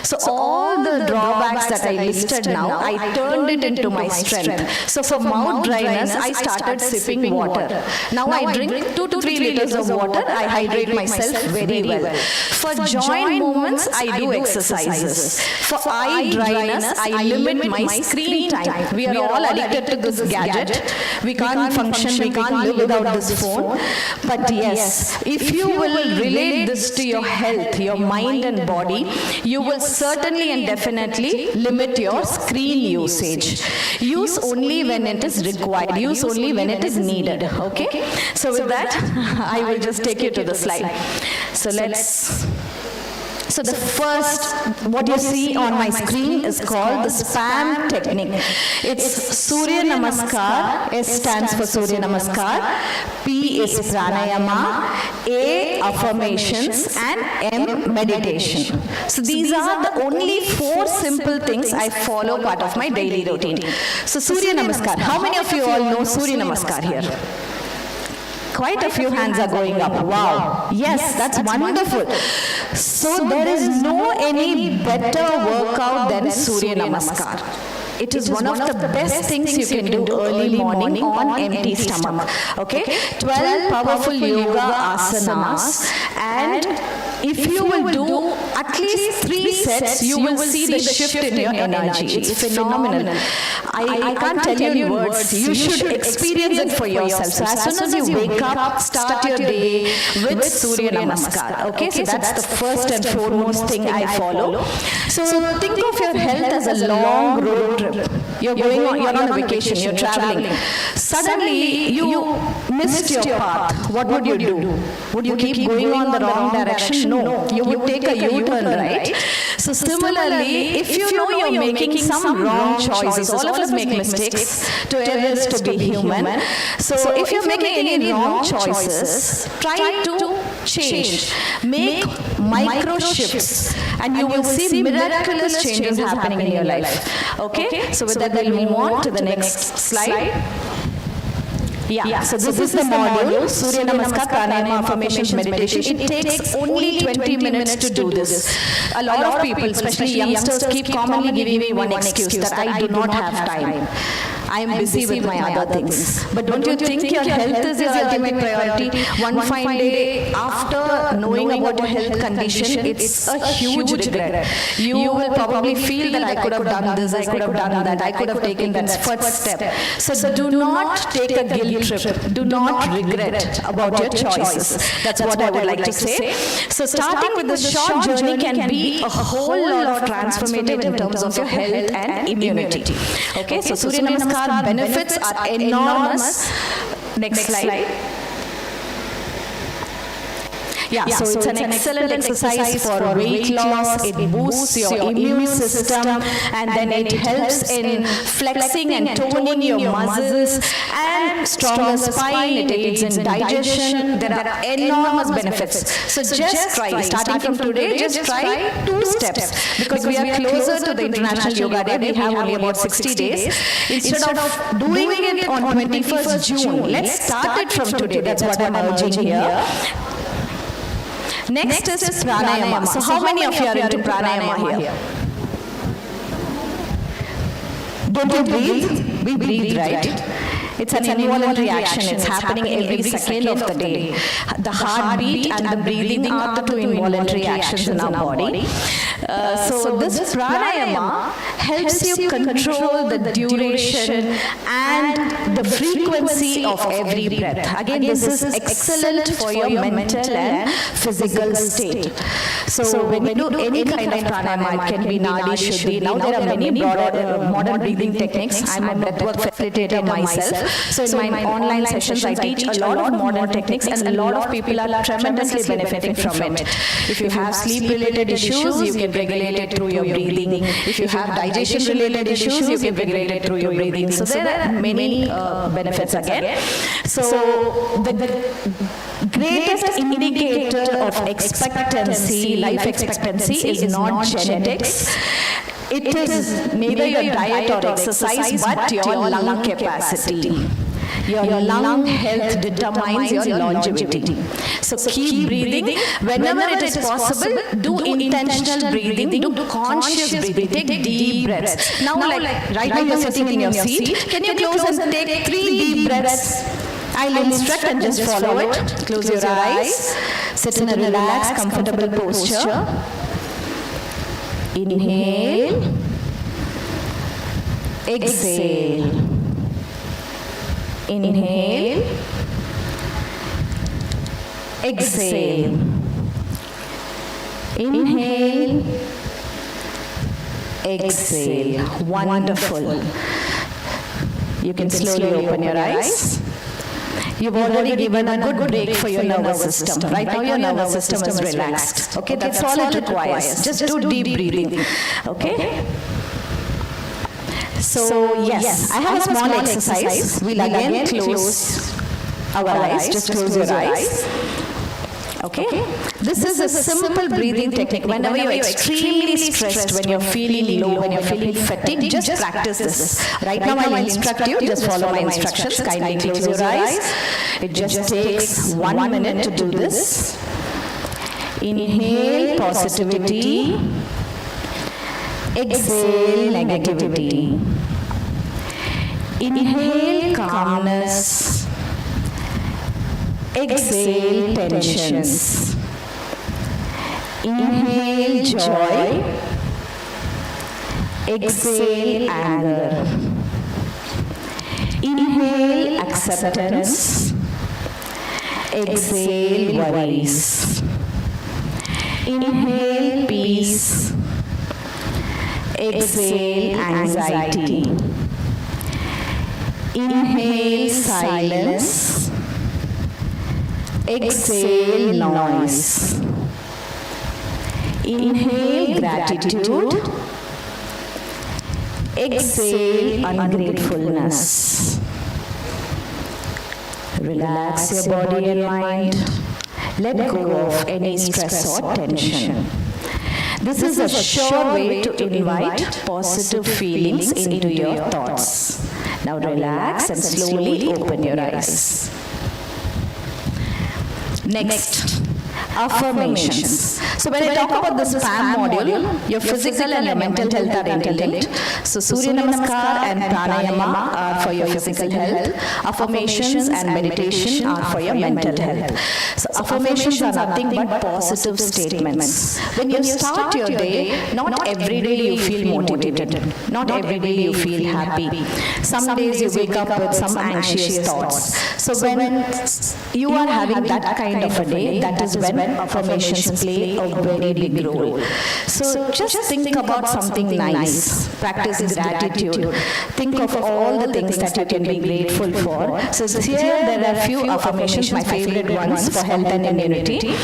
So all the drawbacks that I listed now, I turned it into my strength. So for mouth dryness, I started sipping water. Now I drink 2 to 3 liters of water. I hydrate myself very well. For joint movements, I do exercises. For eye dryness, I limit my screen time. We are all addicted to this gadget. We can't function, we can't live without this phone. But yes, if you will relate this to your health, your mind and body, you will certainly and definitely limit your screen usage. Use only when it is required. Use only when it is needed. Okay? So with that, I will just take you to the slide. So the first, what you see on my screen is called the SPAM technique. It's Surya Namaskar. S stands for Surya Namaskar. P is Pranayama. A, affirmations, and M, meditation. So these are the only 4 simple things I follow part of my daily routine. So Surya Namaskar. How many of you all know Surya Namaskar here? Quite a few hands are going up. Wow. Yes, that's wonderful. So there is no any better workout than Surya Namaskar. It is one of the best things you can do early morning on empty stomach. Okay? 12 powerful yoga asanas, and if you will do at least 3 sets, you will see the shift in your energy. It's phenomenal. I can't tell you in words. You should experience it for yourself. So as soon as you wake up, start your day with Surya Namaskar. Okay, so that's the first and foremost thing I follow. So think of your health as a long road trip. You're on a vacation, you're traveling. Suddenly, you missed your path. What would you do? Would you keep going on the wrong direction? No. You would take a U-turn, right? So similarly, if you know you're making some wrong choices, all of us make mistakes. To err is to be human. So if you're making any wrong choices, try to change. Make micro shifts, and you will see miraculous changes happening in your life. Okay? So with that, we'll move on to the next slide. Yeah, so this is the module, Surya Namaskar, Pranayama, Affirmations, Meditation. It takes only 20 minutes to do this. A lot of people, especially youngsters, keep commonly giving me one excuse that I do not have time. I am busy with my other things. But don't you think your health is your ultimate priority? One fine day, after knowing about your health condition, it's a huge regret. You will probably feel that I could have done this, I could have done that, I could have taken that first step. So do not take a guilt guilt trip. Do not regret about your choices. That's what I would like to say. So starting with the short journey can be a whole lot of transformative in terms of your health and immunity. Okay, so Surya Namaskar benefits are enormous. Next slide. Yeah, so it's an excellent exercise for weight loss. It boosts your immune system, and then it helps in flexing and toning your muscles and stronger spine. It aids in digestion. There are enormous benefits. So just try, starting from today, just try 2 steps, because we are closer to the International Yoga Day. We have only about 60 days. Instead of doing it on 21st June, let's start it from today. That's what I'm urging here. Next is pranayama. So how many of you are into pranayama here? Don't you breathe? We breathe, right? It's an involuntary action. It's happening every second of the day. The heartbeat and the breathing are the 2 involuntary actions in our body. So this pranayama helps you control the duration and the frequency of every breath. Again, this is excellent for your mental and physical state. So when you do any kind of pranayama, it can be nadi, shuddhi. Now there are many modern breathing techniques. I'm a breathwork facilitator myself. So in my online sessions, I teach a lot of modern techniques, and a lot of people are tremendously benefiting from it. If you have sleep-related issues, you can regulate it through your breathing. If you have digestion-related issues, you can regulate it through your breathing. So there are many benefits again. So the greatest indicator of expectancy, life expectancy, is not genetics. It is neither your diet or exercise, but your lung capacity. Your lung health determines your longevity. So keep breathing. Whenever it is possible, do intentional breathing, do conscious breathing, take deep breaths. Now like right now you're sitting in your seat, can you close and take 3 deep breaths? I'll instruct and just follow it. Close your eyes, sit in a relaxed, comfortable posture. Inhale, exhale, inhale, exhale, inhale, exhale. Wonderful. You can slowly open your eyes. You've already given a good break for your nervous system. Right now your nervous system is relaxed. Okay, that's all it requires. Just do deep breathing. Okay? So yes, I have a small exercise. We'll again close our eyes. Just close your eyes. Okay? This is a simple breathing technique. Whenever you're extremely stressed, when you're feeling low, when you're feeling fatigued, just practice this. Right now I'll instruct you. Just follow my instructions. Kindly close your eyes. It just takes 1 minute to do this. Inhale positivity. Exhale negativity. Inhale calmness. Exhale tensions. Inhale joy. Exhale anger. Inhale acceptance. Exhale worries. Inhale peace. Exhale anxiety. Inhale silence. Exhale noise. Inhale gratitude. Exhale ungratefulness. Relax your body and mind. Let go of any stress or tension. This is a sure way to invite positive feelings into your thoughts. Now relax and slowly open your eyes. Next, affirmations. So when I talk about the SPAM module, your physical and your mental health are interlinked. So Surya Namaskar and Pranayama are for your physical health. Affirmations and meditation are for your mental health. So affirmations are nothing but positive statements. When you start your day, not every day you feel motivated. Not every day you feel happy. Some days you wake up with some anxious thoughts. So when you are having that kind of a day, that is when affirmations play a very big role. So just think about something nice. Practice gratitude. Think of all the things that you can be grateful for. So here there are a few affirmations, my favorite ones for health and immunity.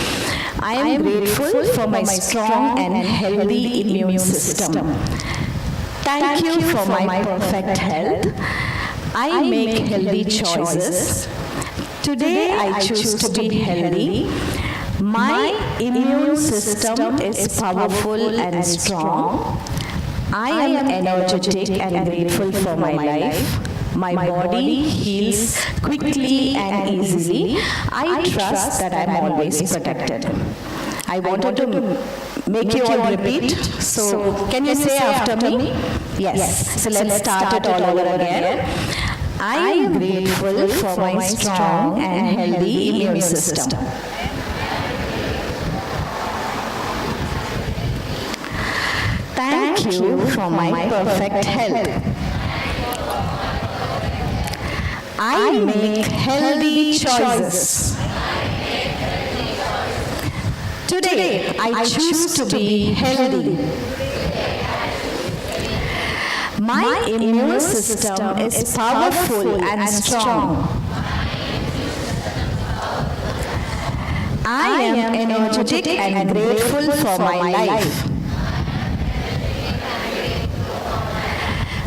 I am grateful for my strong and healthy immune system. Thank you for my perfect health. I make healthy choices. Today I choose to be healthy. My immune system is powerful and strong. I am energetic and grateful for my life. My body heals quickly and easily. I trust that I am always protected. I wanted to make you all repeat. So can you say after me? Yes. So let's start it all over again. I am grateful for my strong and healthy immune system. Thank you for my perfect health. I make healthy choices. Today, I choose to be healthy. My immune system is powerful and strong. I am energetic and grateful for my life.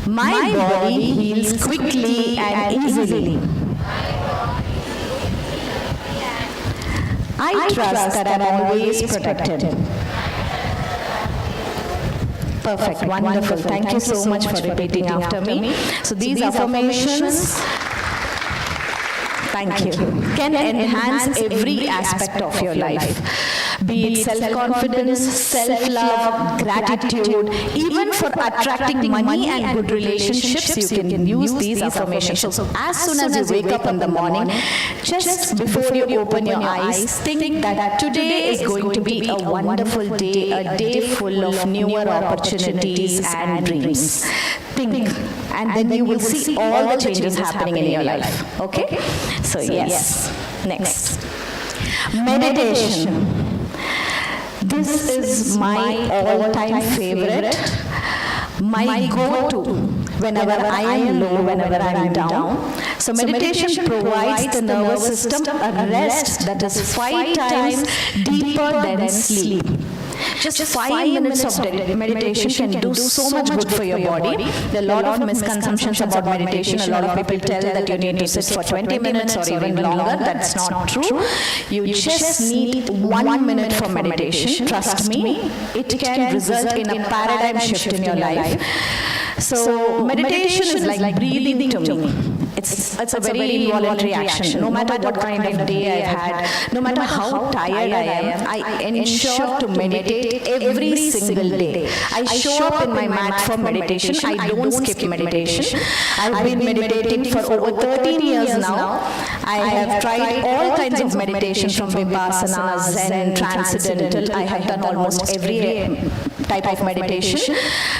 My body heals quickly and easily. I trust that I am always protected. Perfect, wonderful. Thank you so much for repeating after me. So these affirmations, thank you, can enhance every aspect of your life. Be it self-confidence, self-love, gratitude, even for attracting money and good relationships, you can use these affirmations. So as soon as you wake up in the morning, just before you open your eyes, think that today is going to be a wonderful day, a day full of newer opportunities and dreams. Think, and then you will see all the changes happening in your life. Okay? So yes. Next. Meditation. This is my all-time favorite, my go-to whenever I am low, whenever I am down. So meditation provides the nervous system a rest that is 5 times deeper than sleep. Just 5 minutes of meditation can do so much good for your body. There are a lot of misconceptions about meditation. A lot of people tell that you need to sit for 20 minutes or even longer. That's not true. You just need 1 minute for meditation. Trust me, it can result in a paradigm shift in your life. So meditation is like breathing to me. It's a very involuntary action. No matter what kind of day I've had, no matter how tired I am, I ensure to meditate every single day. I show up in my mat for meditation. I don't skip meditation. I've been meditating for over 13 years now. I have tried all kinds of meditation from Vipassana, Zen, Transcendental. I have done almost every type of meditation.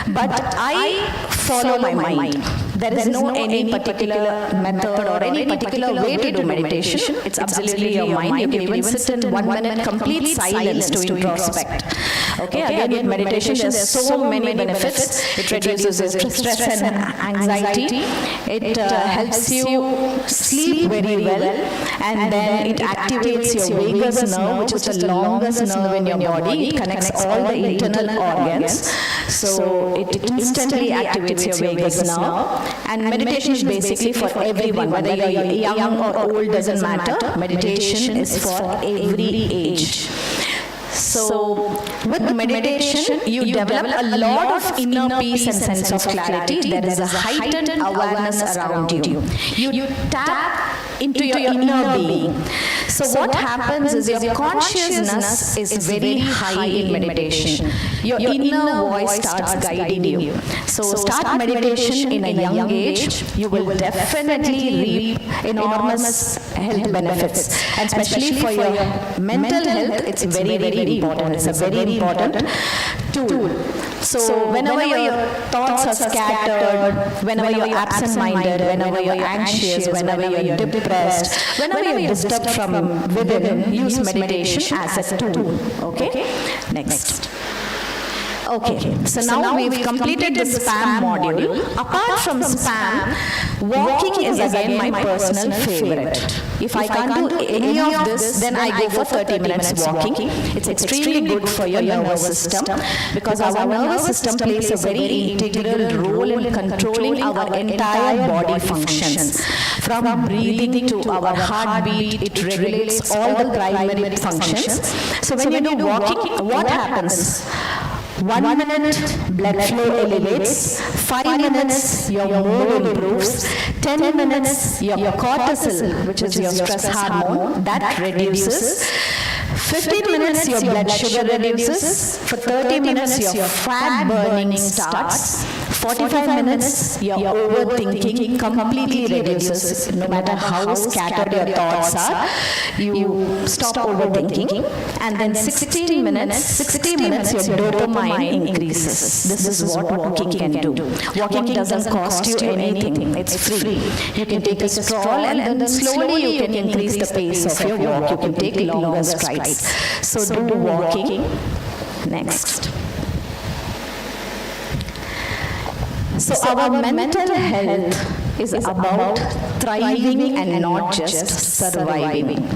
But I follow my mind. There is no any particular method or any particular way to do meditation. It's absolutely your mind. You can even sit in 1 minute complete silence to introspect. Okay, again with meditation there's so many benefits. It reduces stress and anxiety. It helps you sleep very well, and then it activates your vagus nerve, which is the longest nerve in your body. It connects all the internal organs. So it instantly activates your vagus nerve. And meditation is basically for everyone, whether you're young or old, doesn't matter. Meditation is for every age. So, with meditation, you develop a lot of inner peace and sense of clarity. There is a heightened awareness around you. You tap into your inner being. So what happens is your consciousness is very high in meditation. Your inner voice starts guiding you. So start meditation in a young age. You will definitely reap enormous health benefits. And especially for your mental health, it's very, very important. It's a very important tool. So whenever your thoughts are scattered, whenever you're absent-minded, whenever you're anxious, whenever you're depressed, whenever you're disturbed from within, use meditation as a tool. Okay? Next. Okay, so now we've completed the spam module. Apart from spam, walking is again my personal favorite. If I can't do any of this, then I go for 30 minutes walking. It's extremely good for your nervous system because our nervous system plays a very integral role in controlling our entire body functions. From breathing to our heartbeat, it regulates all the primary functions. So when you do walking, what happens? 1 minute, blood flow elevates. 5 minutes, your mood improves. 10 minutes, your cortisol, which is your stress hormone, that reduces. 15 minutes, your blood sugar reduces. For 30 minutes, your fat burning starts. 45 minutes, your overthinking completely reduces. No matter how scattered your thoughts are, you stop overthinking. And then 60 minutes, your dopamine increases. This is what walking can do. Walking doesn't cost you anything. It's free. You can take a stroll and then slowly you can increase the pace of your walk. You can take longer strides. So do walking. Next. So our mental health is about thriving and not just surviving.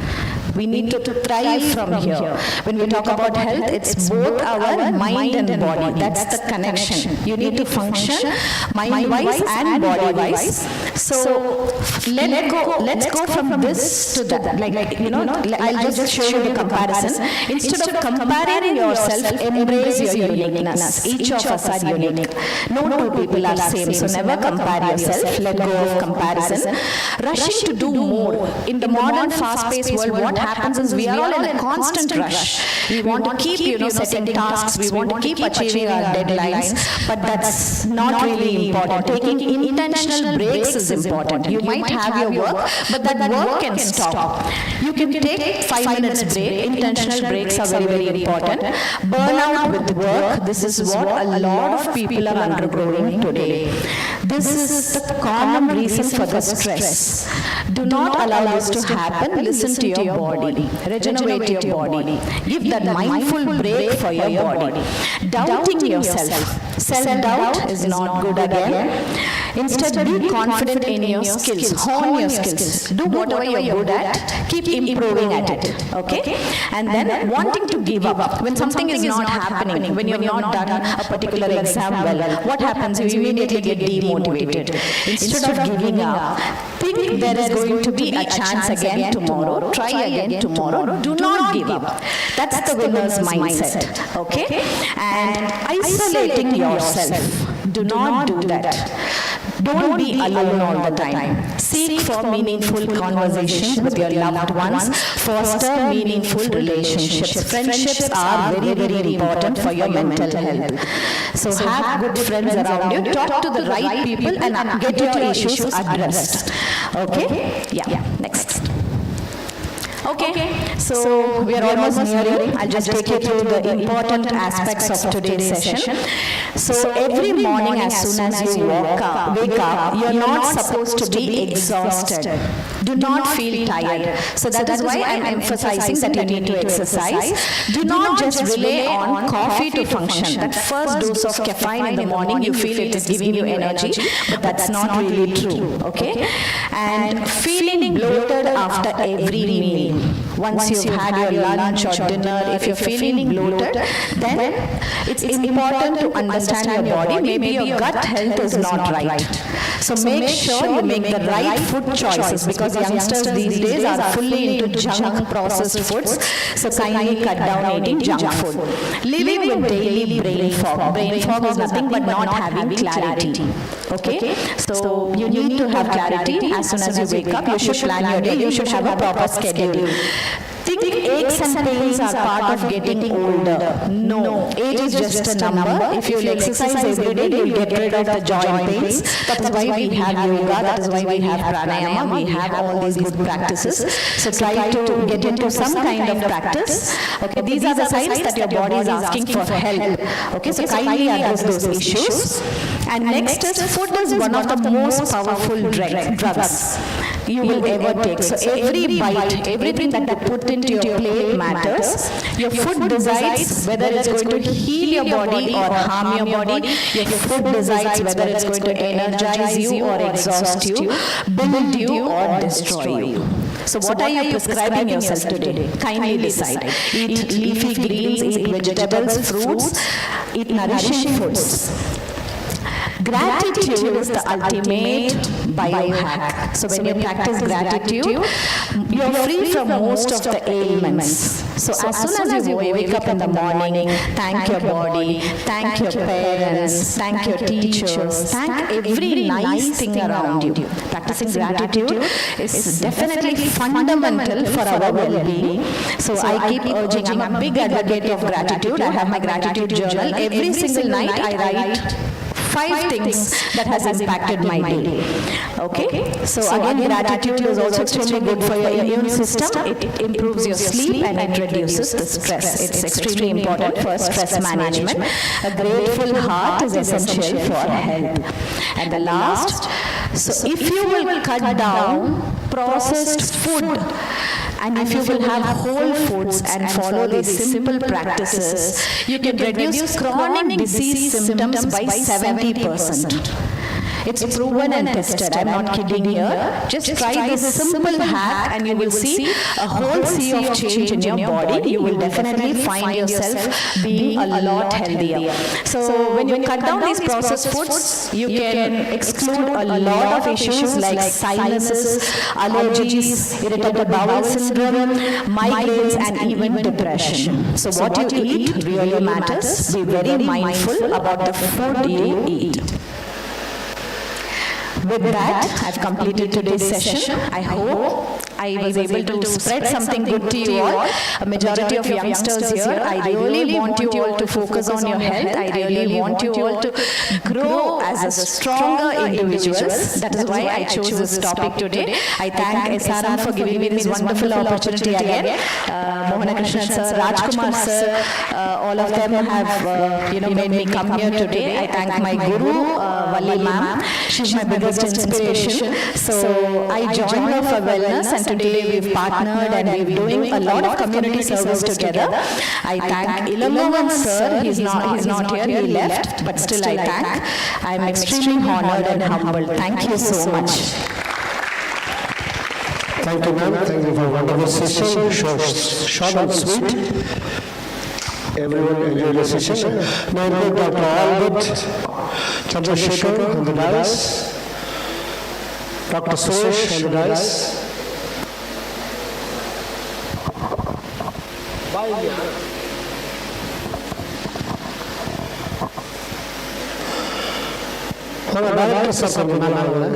We need to thrive from here. When we talk about health, it's both our mind and body. That's the connection. You need to function mind-wise and body-wise. So let's go from this to that. I'll just show you the comparison. Instead of comparing yourself, embrace your uniqueness. Each of us are unique. No two people are same. So never compare yourself. Let go of comparison. Rushing to do more. In the modern fast-paced world, what happens is we are all in a constant rush. We want to keep, setting tasks. We want to keep achieving our deadlines. But that's not really important. Taking intentional breaks is important. You might have your work, but that work can stop. You can take 5 minutes break. Intentional breaks are very, very important. Burnout with work. This is what a lot of people are undergoing today. This is the common reason for the stress. Do not allow this to happen. Listen to your body. Regenerate your body. Give that mindful break for your body. Doubting yourself. Self-doubt is not good again. Instead, be confident in your skills. Hone your skills. Do whatever you're good at. Keep improving at it. Okay? And then wanting to give up. When something is not happening, when you've not done a particular exam well, what happens? You immediately get demotivated. Instead of giving up, think there is going to be a chance again tomorrow. Try again tomorrow. Do not give up. That's the winner's mindset. Okay? And isolating yourself. Do not do that. Don't be alone all the time. Seek for meaningful conversations with your loved ones. Foster meaningful relationships. Friendships are very, very important for your mental health. So have good friends around you. Talk to the right people and get your issues addressed. Okay? Yeah. Next. Okay, so we are almost nearing. I'll just take you through the important aspects of today's session. So every morning as soon as you wake up, you're not supposed to be exhausted. Do not feel tired. So that is why I'm emphasizing that you need to exercise. Do not just rely on coffee to function. That first dose of caffeine in the morning, you feel it is giving you energy, but that's not really true. Okay? And feeling bloated after every meal. Once you've had your lunch or dinner, if you're feeling bloated, then it's important to understand your body. Maybe your gut health is not right. So make sure you make the right food choices, because youngsters these days are fully into junk processed foods. So kindly cut down eating junk food. Living with daily brain fog. Brain fog is nothing but not having clarity. Okay? So you need to have clarity as soon as you wake up. You should plan your day. You should have a proper schedule. Think aches and pains are part of getting older. No, age is just a number. If you exercise every day, you'll get rid of the joint pains. That is why we have yoga, that is why we have pranayama, we have all these good practices. So try to get into some kind of practice. Okay, these are the signs that your body is asking for help. Okay, so kindly address those issues. And next is, food is one of the most powerful drugs you will ever take. So every bite, everything that you put into your plate matters. Your food decides whether it's going to heal your body or harm your body. Your food decides whether it's going to energize you or exhaust you, build you or destroy you. So what are you prescribing yourself today? Kindly decide. Eat leafy greens, eat vegetables, fruits, eat nourishing foods. Gratitude is the ultimate biohack. So when you practice gratitude, you are free from most of the ailments. So as soon as you wake up in the morning, thank your body, thank your parents, thank your teachers, thank every nice thing around you. Practicing gratitude is definitely fundamental for our well-being. So I keep urging, I'm a big advocate of gratitude. I have my gratitude journal. Every single night I write 5 things that has impacted my day. Okay? So again, gratitude is also extremely good for your immune system. It improves your sleep and it reduces the stress. It's extremely important for stress management. A grateful heart is essential for health. And the last, so if you will cut down processed food, and if you will have whole foods and follow these simple practices, you can reduce chronic disease symptoms by 70%. It's proven and tested. I'm not kidding here. Just try this simple hack and you will see a whole sea of change in your body. You will definitely find yourself being a lot healthier. So when you cut down these processed foods, you can exclude a lot of issues like sinuses, allergies, irritable bowel syndrome, migraines and even depression. So what you eat really matters. Be very mindful about the food you eat. With that, I've completed today's session. I hope I was able to spread something good to you all. A majority of youngsters here, I really want you all to focus on your health. I really want you all to grow as a stronger individuals. That is why I chose this topic today. I thank SRM for giving me this wonderful opportunity again. Mohana Krishnan sir, Rajkumar sir, all of them have made me come here today. I thank my guru, Valli ma'am. She's my biggest inspiration. So I joined her for wellness, and today we've partnered and we're doing a lot of community service together. I thank Ilangovan sir. He's not here, he left, but still I thank. I'm extremely honored and humbled. Thank you so much. Thank you, ma'am. Thank you for a wonderful session. Short and sweet. Everyone enjoyed the session. Now I invite Dr. Albert Chandrasekhar on the dais. Dr. Suresh on the dais. Director sir को बुलाना होगा।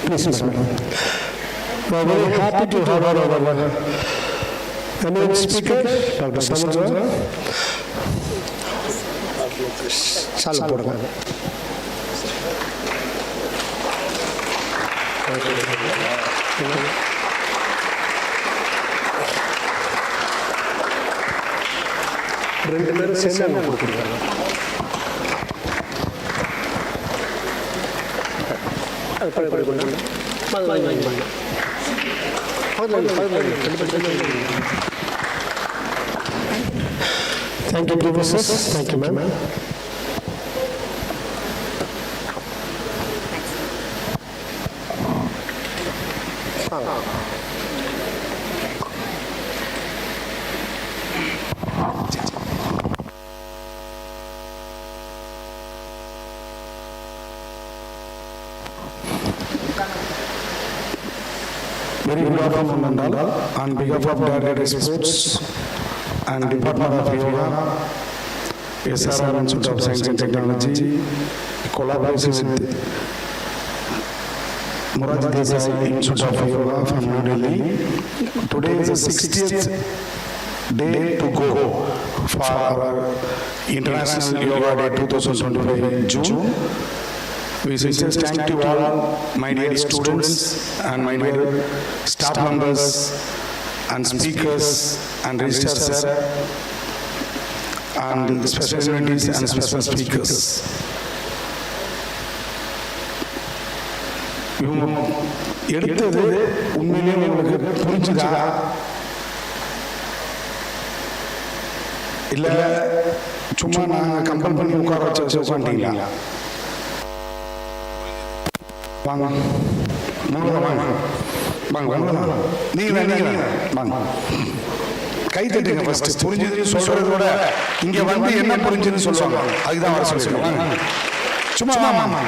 Please, madam. We are very happy to have our eminent speaker, Dr. Samudra. Salam purga. ரெண்டு பேரும் சேர்ந்து கொடுக்குறாங்க. அது பழைய கொண்டு Thank you, professors. Thank you, ma'am. Very good afternoon, Mandal. On behalf of Directorate Sports and Department of Yoga, SRMIST Institute of Science and Technology, collaboration with Moraji Desai Institute of Yoga from New Delhi. Today is the 60th day to go for our International Yoga Day 2025 in June. We sincerely thank you all, my dear students and my dear staff members and speakers and registrars and special invitees and special speakers. எடுத்தது உண்மையிலேயே உங்களுக்கு புரிஞ்சுதா இல்ல சும்மா நாங்க compel பண்ணி உட்கார வச்சு உட்காந்துட்டீங்களா? வாங்க வாங்க வாங்க நீங்க வாங்க கை தட்டுங்க. ஃபர்ஸ்ட் புரிஞ்சதுன்னு சொல்றத விட இங்க வந்து என்ன புரிஞ்சதுன்னு சொல்லுவாங்க, அதுதான் வர சொல்லிருக்காங்க. சும்மா வாங்க.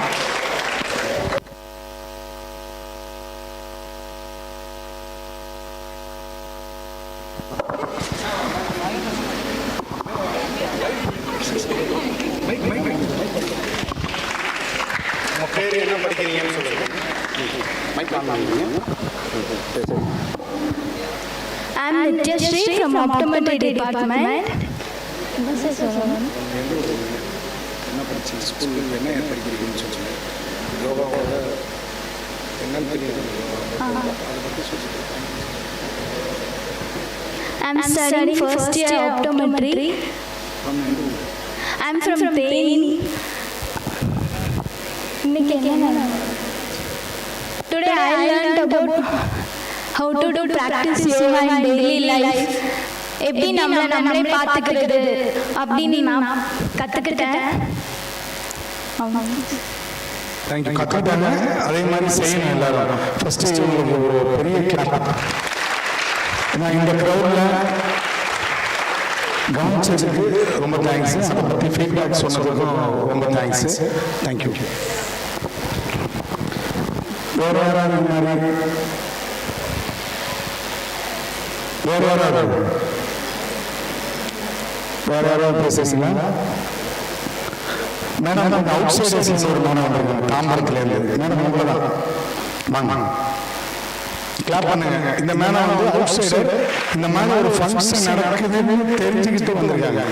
I'm Nityashree from Optometry Department. I'm studying first year optometry. I'm from Dhyan. Today I learned about how to do practice yoga in daily life. எப்படி நம்மளே பார்த்துக்கிறது அப்படின்னு நான் கற்றுக்கிட்டேன். தேங்க்யூ. கற்றுக்கிட்டாங்க, அதே மாதிரி செய்யணும் எல்லாரும். ஃபர்ஸ்ட் உங்களுக்கு ஒரு பெரிய கிளாப். ஏன்னா இந்த க்ரௌடில் கவனிச்சதுக்கு ரொம்ப தேங்க்ஸ். அதை பற்றி ஃபீட்பேக் சொன்னதுக்கும் ரொம்ப தேங்க்ஸ். தேங்க்யூ. வேறு யாராவது மாதிரி வேற யாராவது பேசுறீங்களா? மேடம் அந்த அவுட் சைடர்ஸ் ஒரு மேடம் வந்திருக்காங்க தாம்பரத்துல இருந்து. மேடம் உங்களதான் வாங்க கிளாப் பண்ணுங்க. இந்த மேடம் வந்து அவுட் சைடர், இந்த மாதிரி ஒரு ஃபங்க்ஷன் நடக்குதுன்னு தெரிஞ்சுக்கிட்டு வந்திருக்காங்க.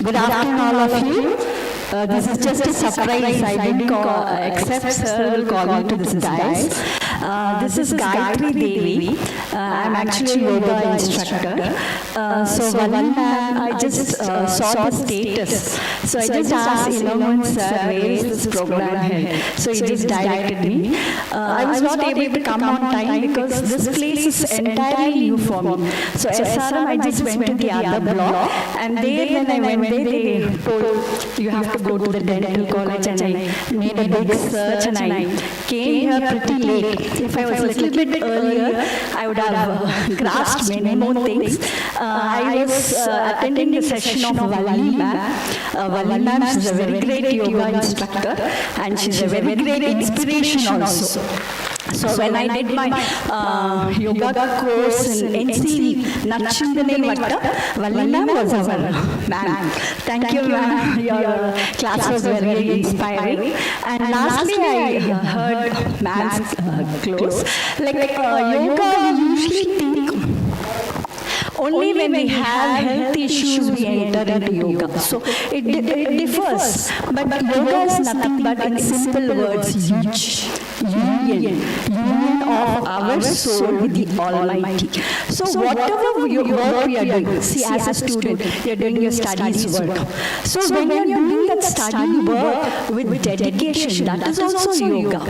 Good afternoon, all of you. This is just a surprise. I didn't accept sir will call me to this dais. This is Gayatri Devi. I'm actually a yoga instructor. So one ma'am, I just saw the status. So I just asked Ilavan sir, where is this program held? So he just directed me. I was not able to come on time because this place is entirely new for me. So SRM, I just went to the other block, and there when I went there, they told you have to go to the dental college, and I made a big search and I came here pretty late. If I was a little bit earlier, I would have grasped many more things. I was attending the session of Valli ma'am. Valli ma'am is a very great yoga instructor, and she's a very great inspiration also. So when I did my yoga course in NCV, Nachindane Vatta, Valli ma'am was our ma'am. Thank you ma'am, your class was very inspiring. And lastly, I heard ma'am's close. Like yoga, we usually think only when we have health issues we enter into yoga. So it differs. But yoga is nothing but, in simple words, huge. union of our soul with the Almighty. So whatever work we are doing, see as a student, you are doing your studies work. So when you are doing that study work with dedication, that is also yoga.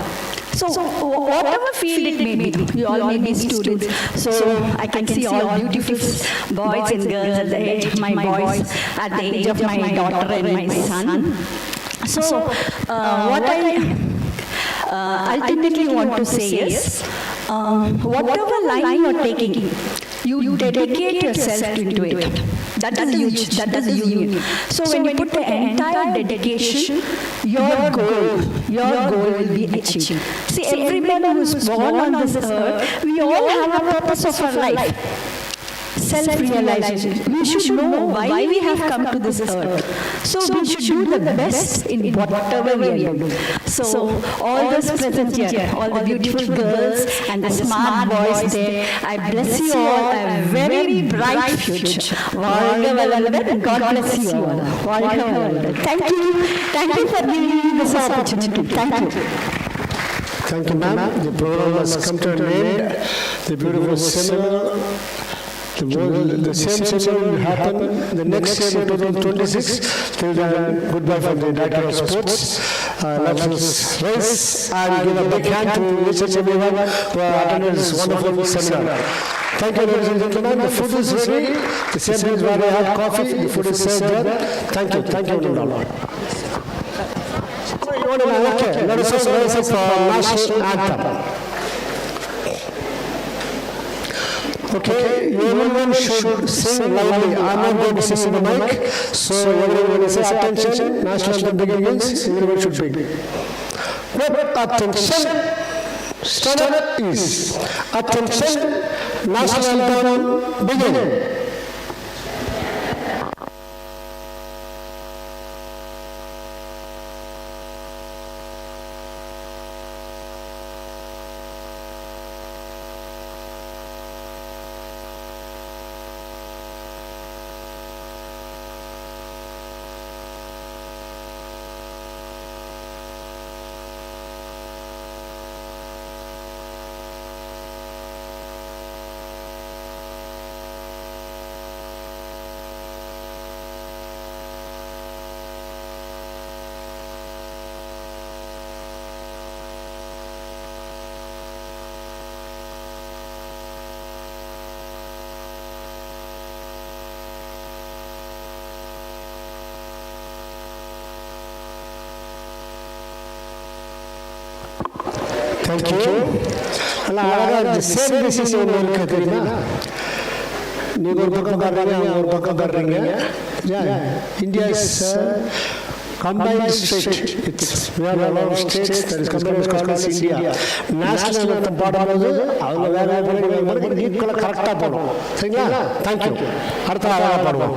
So whatever field it may be, you all may be students. So I can see all beautiful boys and girls at the age, my boys at the age of my daughter and my son. So what I ultimately want to say is, whatever line you are taking, you dedicate yourself into it. That is huge. That is a union. So when you put the entire dedication, your goal will be achieved. See, everybody who is born on this earth, we all have a purpose of our life. Self-realization. We should know why we have come to this earth. So we should do the best in whatever we are doing. So all those present here, all the beautiful girls and the smart boys there, I bless you all a very bright future. God bless you all. Thank you. Thank you for giving me this opportunity. Thank you. Thank you, ma'am. The program has come to an end. The beautiful seminar. The same seminar will happen the next year in 2026. Till then, goodbye from the Director of Sports. Let us rise and give a big hand to each and everyone who attended this wonderful seminar. Thank you, ladies and gentlemen. The food is ready. The same place where we have coffee, the food is served there. Thank you. Thank you, Lord. Okay, let us rise up for national anthem. Okay, everyone should sing loudly. I am not going to sing in the mic, so everyone will say attention. National anthem begins. Everyone should begin. Attention. Stand is. Attention. National anthem begin. Thank you. The same decision India is combined state. We have a lot of states that is combined called as India. National anthem பாடும்போது அவங்க வேற வேற ஈக்குவலா கரெக்ட்டா பாடுவோம். சரிங்களா? Thank you. அடுத்த ஆளா பாடுவோம்.